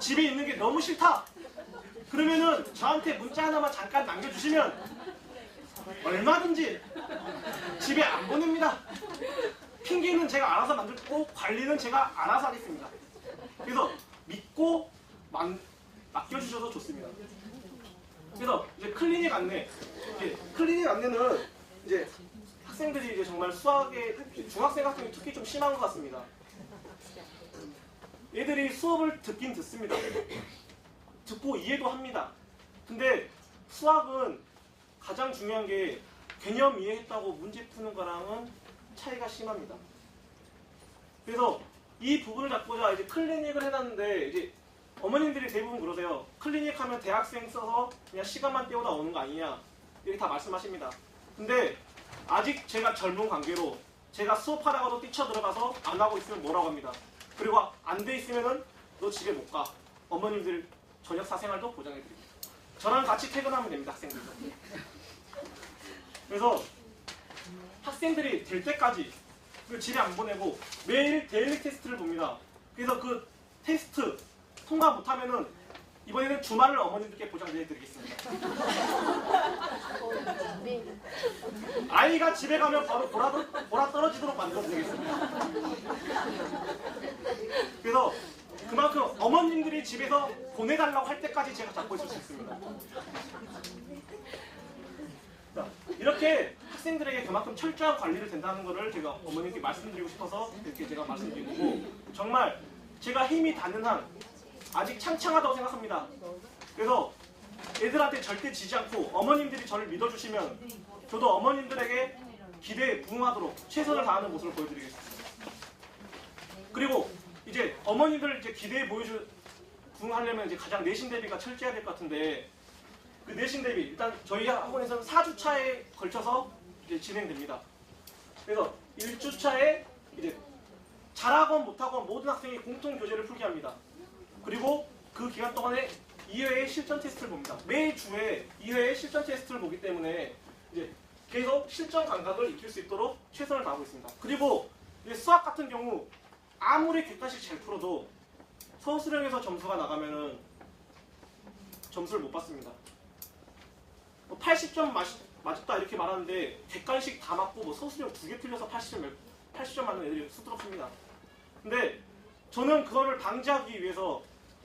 집에 있는 게 너무 싫다 그러면은 저한테 문자 하나만 잠깐 남겨주시면 얼마든지 집에 안 보냅니다. 핑계는 제가 알아서 만들고 관리는 제가 알아서 하겠습니다. 그래서 믿고 맡겨주셔도 좋습니다. 그래서 이제 클리닉 안내, 클리닉 안내는 이제 학생들이 이제 정말 수학에 중학생 같은 경우 특히 좀 심한 것 같습니다. 얘들이 수업을 듣긴 듣습니다. 듣고 이해도 합니다. 근데 수학은 가장 중요한 게 개념 이해했다고 문제 푸는 거랑은 차이가 심합니다. 그래서 이 부분을 잡고자 이제 클리닉을 해놨는데 이제 어머님들이 대부분 그러세요. 클리닉 하면 대학생 써서 그냥 시간만 때우다 오는 거 아니냐 이렇게 다 말씀하십니다. 근데 아직 제가 젊은 관계로 제가 수업하다가도 뛰쳐들어가서 안 하고 있으면 뭐라고 합니다. 그리고 안 돼 있으면은 너 집에 못 가. 어머님들 저녁 사생활도 보장해드립니다. 저랑 같이 퇴근하면 됩니다. 학생들도. 그래서 학생들이 될 때까지 집에 안 보내고 매일 데일리 테스트를 봅니다. 그래서 그 테스트 통과 못하면은 이번에는 주말을 어머님들께 보장해드리겠습니다. 아이가 집에 가면 바로 보라 떨어지도록 만들어드리겠습니다. 그래서 그만큼 어머님들이 집에서 보내달라고 할 때까지 제가 잡고 있을 수 있습니다. 자, 이렇게 학생들에게 그만큼 철저한 관리를 된다는 것을 제가 어머님께 말씀드리고 싶어서 이렇게 제가 말씀드리고 있고, 정말 제가 힘이 닿는 한 아직 창창하다고 생각합니다. 그래서 애들한테 절대 지지 않고 어머님들이 저를 믿어주시면 저도 어머님들에게 기대에 부응하도록 최선을 다하는 모습을 보여드리겠습니다. 그리고 이제 어머님들 이제 기대에 부응하려면 이제 가장 내신 대비가 철저해야 될 것 같은데, 그 내신 대비 일단 저희 학원에서는 4주차에 걸쳐서 이제 진행됩니다. 그래서 1주차에 이제 잘하건 못하건 모든 학생이 공통 교재를 풀게 합니다. 그리고 그 기간 동안에 2회의 실전 테스트를 봅니다. 매주에 2회의 실전 테스트를 보기 때문에 이제 계속 실전 감각을 익힐 수 있도록 최선을 다하고 있습니다. 그리고 이제 수학 같은 경우 아무리 객관식 잘 풀어도 서술형에서 점수가 나가면은 점수를 못 받습니다. 80점 맞았다 이렇게 말하는데 객관식 다 맞고 서술형 2개 틀려서 80점 맞는 애들이 수두룩합니다. 근데 저는 그거를 방지하기 위해서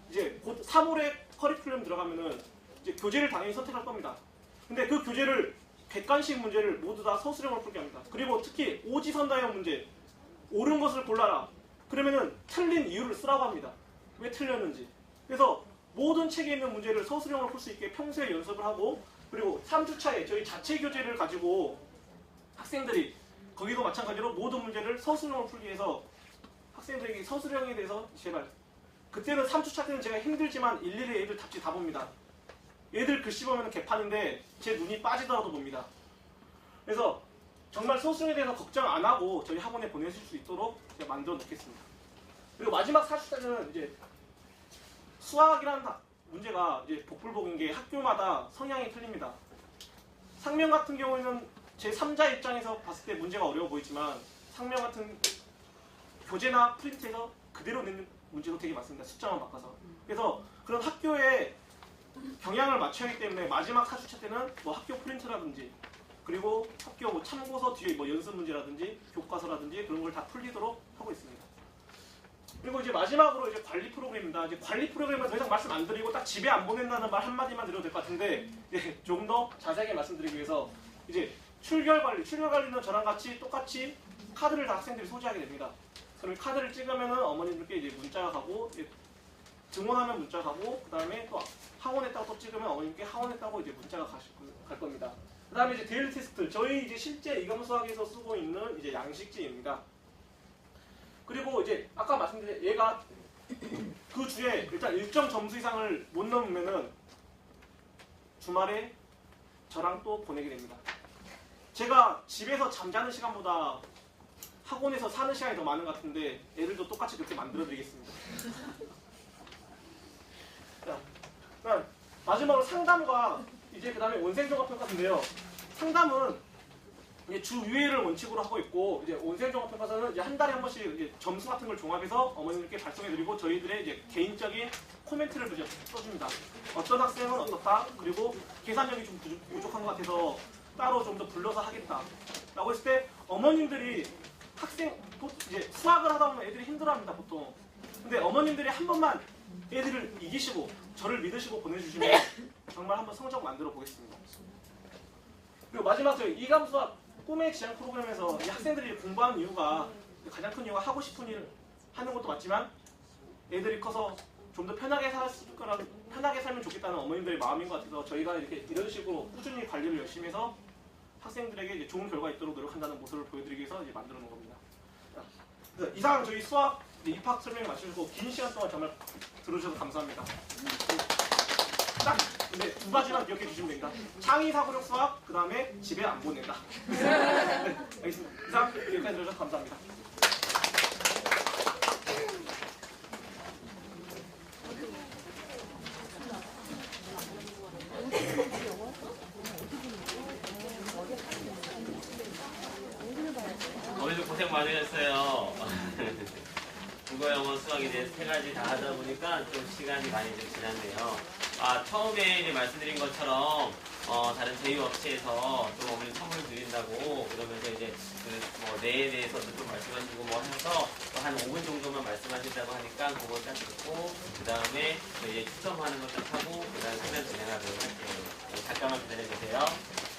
이제 곧 3월에 커리큘럼 들어가면은 이제 교재를 당연히 선택할 겁니다. 근데 그 교재를 객관식 문제를 모두 다 서술형으로 풀게 합니다. 그리고 특히 오지선다형 문제, 옳은 것을 골라라. 그러면은 틀린 이유를 쓰라고 합니다. 왜 틀렸는지. 그래서 모든 책에 있는 문제를 서술형으로 풀 수 있게 평소에 연습을 하고, 그리고 3주차에 저희 자체 교재를 가지고 학생들이 거기도 마찬가지로 모든 문제를 서술형으로 풀기 위해서 학생들에게 서술형에 대해서 제발, 그때는 3주차 때는 제가 힘들지만 일일이 애들 답지 다 봅니다. 얘들 글씨 보면 개판인데 제 눈이 빠지더라도 봅니다. 그래서 정말 서술형에 대해서 걱정 안 하고 저희 학원에 보내실 수 있도록 제가 만들어 놓겠습니다. 그리고 마지막 4주차는 이제 수학이라는 문제가 이제 복불복인 게 학교마다 성향이 틀립니다. 상명 같은 경우에는 제 3자 입장에서 봤을 때 문제가 어려워 보이지만, 상명 같은 교재나 프린트에서 그대로 내는 문제도 되게 많습니다. 숫자만 바꿔서. 그래서 그런 학교에 경향을 맞춰야 하기 때문에 마지막 4주차 때는 학교 프린트라든지, 그리고 학교 참고서 뒤에 연습 문제라든지 교과서라든지 그런 걸 다 풀리도록 하고 있습니다. 그리고 이제 마지막으로 이제 관리 프로그램입니다. 이제 관리 프로그램은 더 이상 말씀 안 드리고 딱 집에 안 보낸다는 말 한마디만 드려도 될 것 같은데, 조금 더 자세하게 말씀드리기 위해서 이제 출결 관리는 저랑 같이 똑같이 카드를 다 학생들이 소지하게 됩니다. 그럼 카드를 찍으면은 어머님들께 이제 문자가 가고, 등원하면 문자가 가고, 그 다음에 또 학원했다고 또 찍으면 어머님께 학원했다고 이제 문자가 갈 겁니다. 그 다음에 이제 데일리 테스트, 저희 이제 실제 이감수학에서 쓰고 있는 이제 양식지입니다. 그리고 이제 아까 말씀드린 얘가 그 주에 일단 일정 점수 이상을 못 넘으면은 주말에 저랑 또 보내게 됩니다. 제가 집에서 잠자는 시간보다 학원에서 사는 시간이 더 많은 것 같은데 애들도 똑같이 그렇게 만들어 드리겠습니다. 자, 마지막으로 상담과 이제 그 다음에 온생종합평가인데요. 상담은 이제 주 2회를 원칙으로 하고 있고, 이제 온생종합평가서는 이제 한 달에 한 번씩 이제 점수 같은 걸 종합해서 어머님들께 발송해드리고 저희들의 이제 개인적인 코멘트를 써줍니다. 어떤 학생은 어떻다, 그리고 계산력이 좀 부족한 것 같아서 따로 좀 더 불러서 하겠다 라고 했을 때 어머님들이 이제 수학을 하다 보면 애들이 힘들어합니다, 보통. 근데 어머님들이 한 번만 애들을 이기시고 저를 믿으시고 보내주시면 정말 한번 성적 만들어 보겠습니다. 그리고 마지막 저희 이감수학 꿈의 지향 프로그램에서 이 학생들이 공부하는 이유가, 가장 큰 이유가 하고 싶은 일 하는 것도 맞지만 애들이 커서 좀 더 편하게 살면 좋겠다는 어머님들의 마음인 것 같아서 저희가 이런 식으로 꾸준히 관리를 열심히 해서 학생들에게 이제 좋은 결과 있도록 노력한다는 모습을 보여드리기 위해서 이제 만들어 놓은 겁니다. 이상 저희 수학 입학 설명을 마치고 긴 시간 동안 정말 들어주셔서 감사합니다. 딱 근데 두 가지만 기억해 주시면 됩니다. 창의 사고력 수학, 그 다음에 집에 안 보낸다. 네, 알겠습니다. 이상 여기까지 들어주셔서 감사합니다. 오늘도 고생 많으셨어요. 국어, 영어, 수학 이제 세 가지 다 하다 보니까 좀 시간이 많이 좀 지났네요. 처음에 이제 말씀드린 것처럼 다른 제휴업체에서 좀 어머니 선물 드린다고 그러면서 이제 뭐 내에 대해서도 좀 말씀하시고 뭐 해서 한 5분 정도만 말씀하신다고 하니까 그거 딱 듣고 그 다음에 이제 추첨하는 거 딱 하고 그 다음에 화면 진행하도록 할게요. 잠깐만 기다려주세요.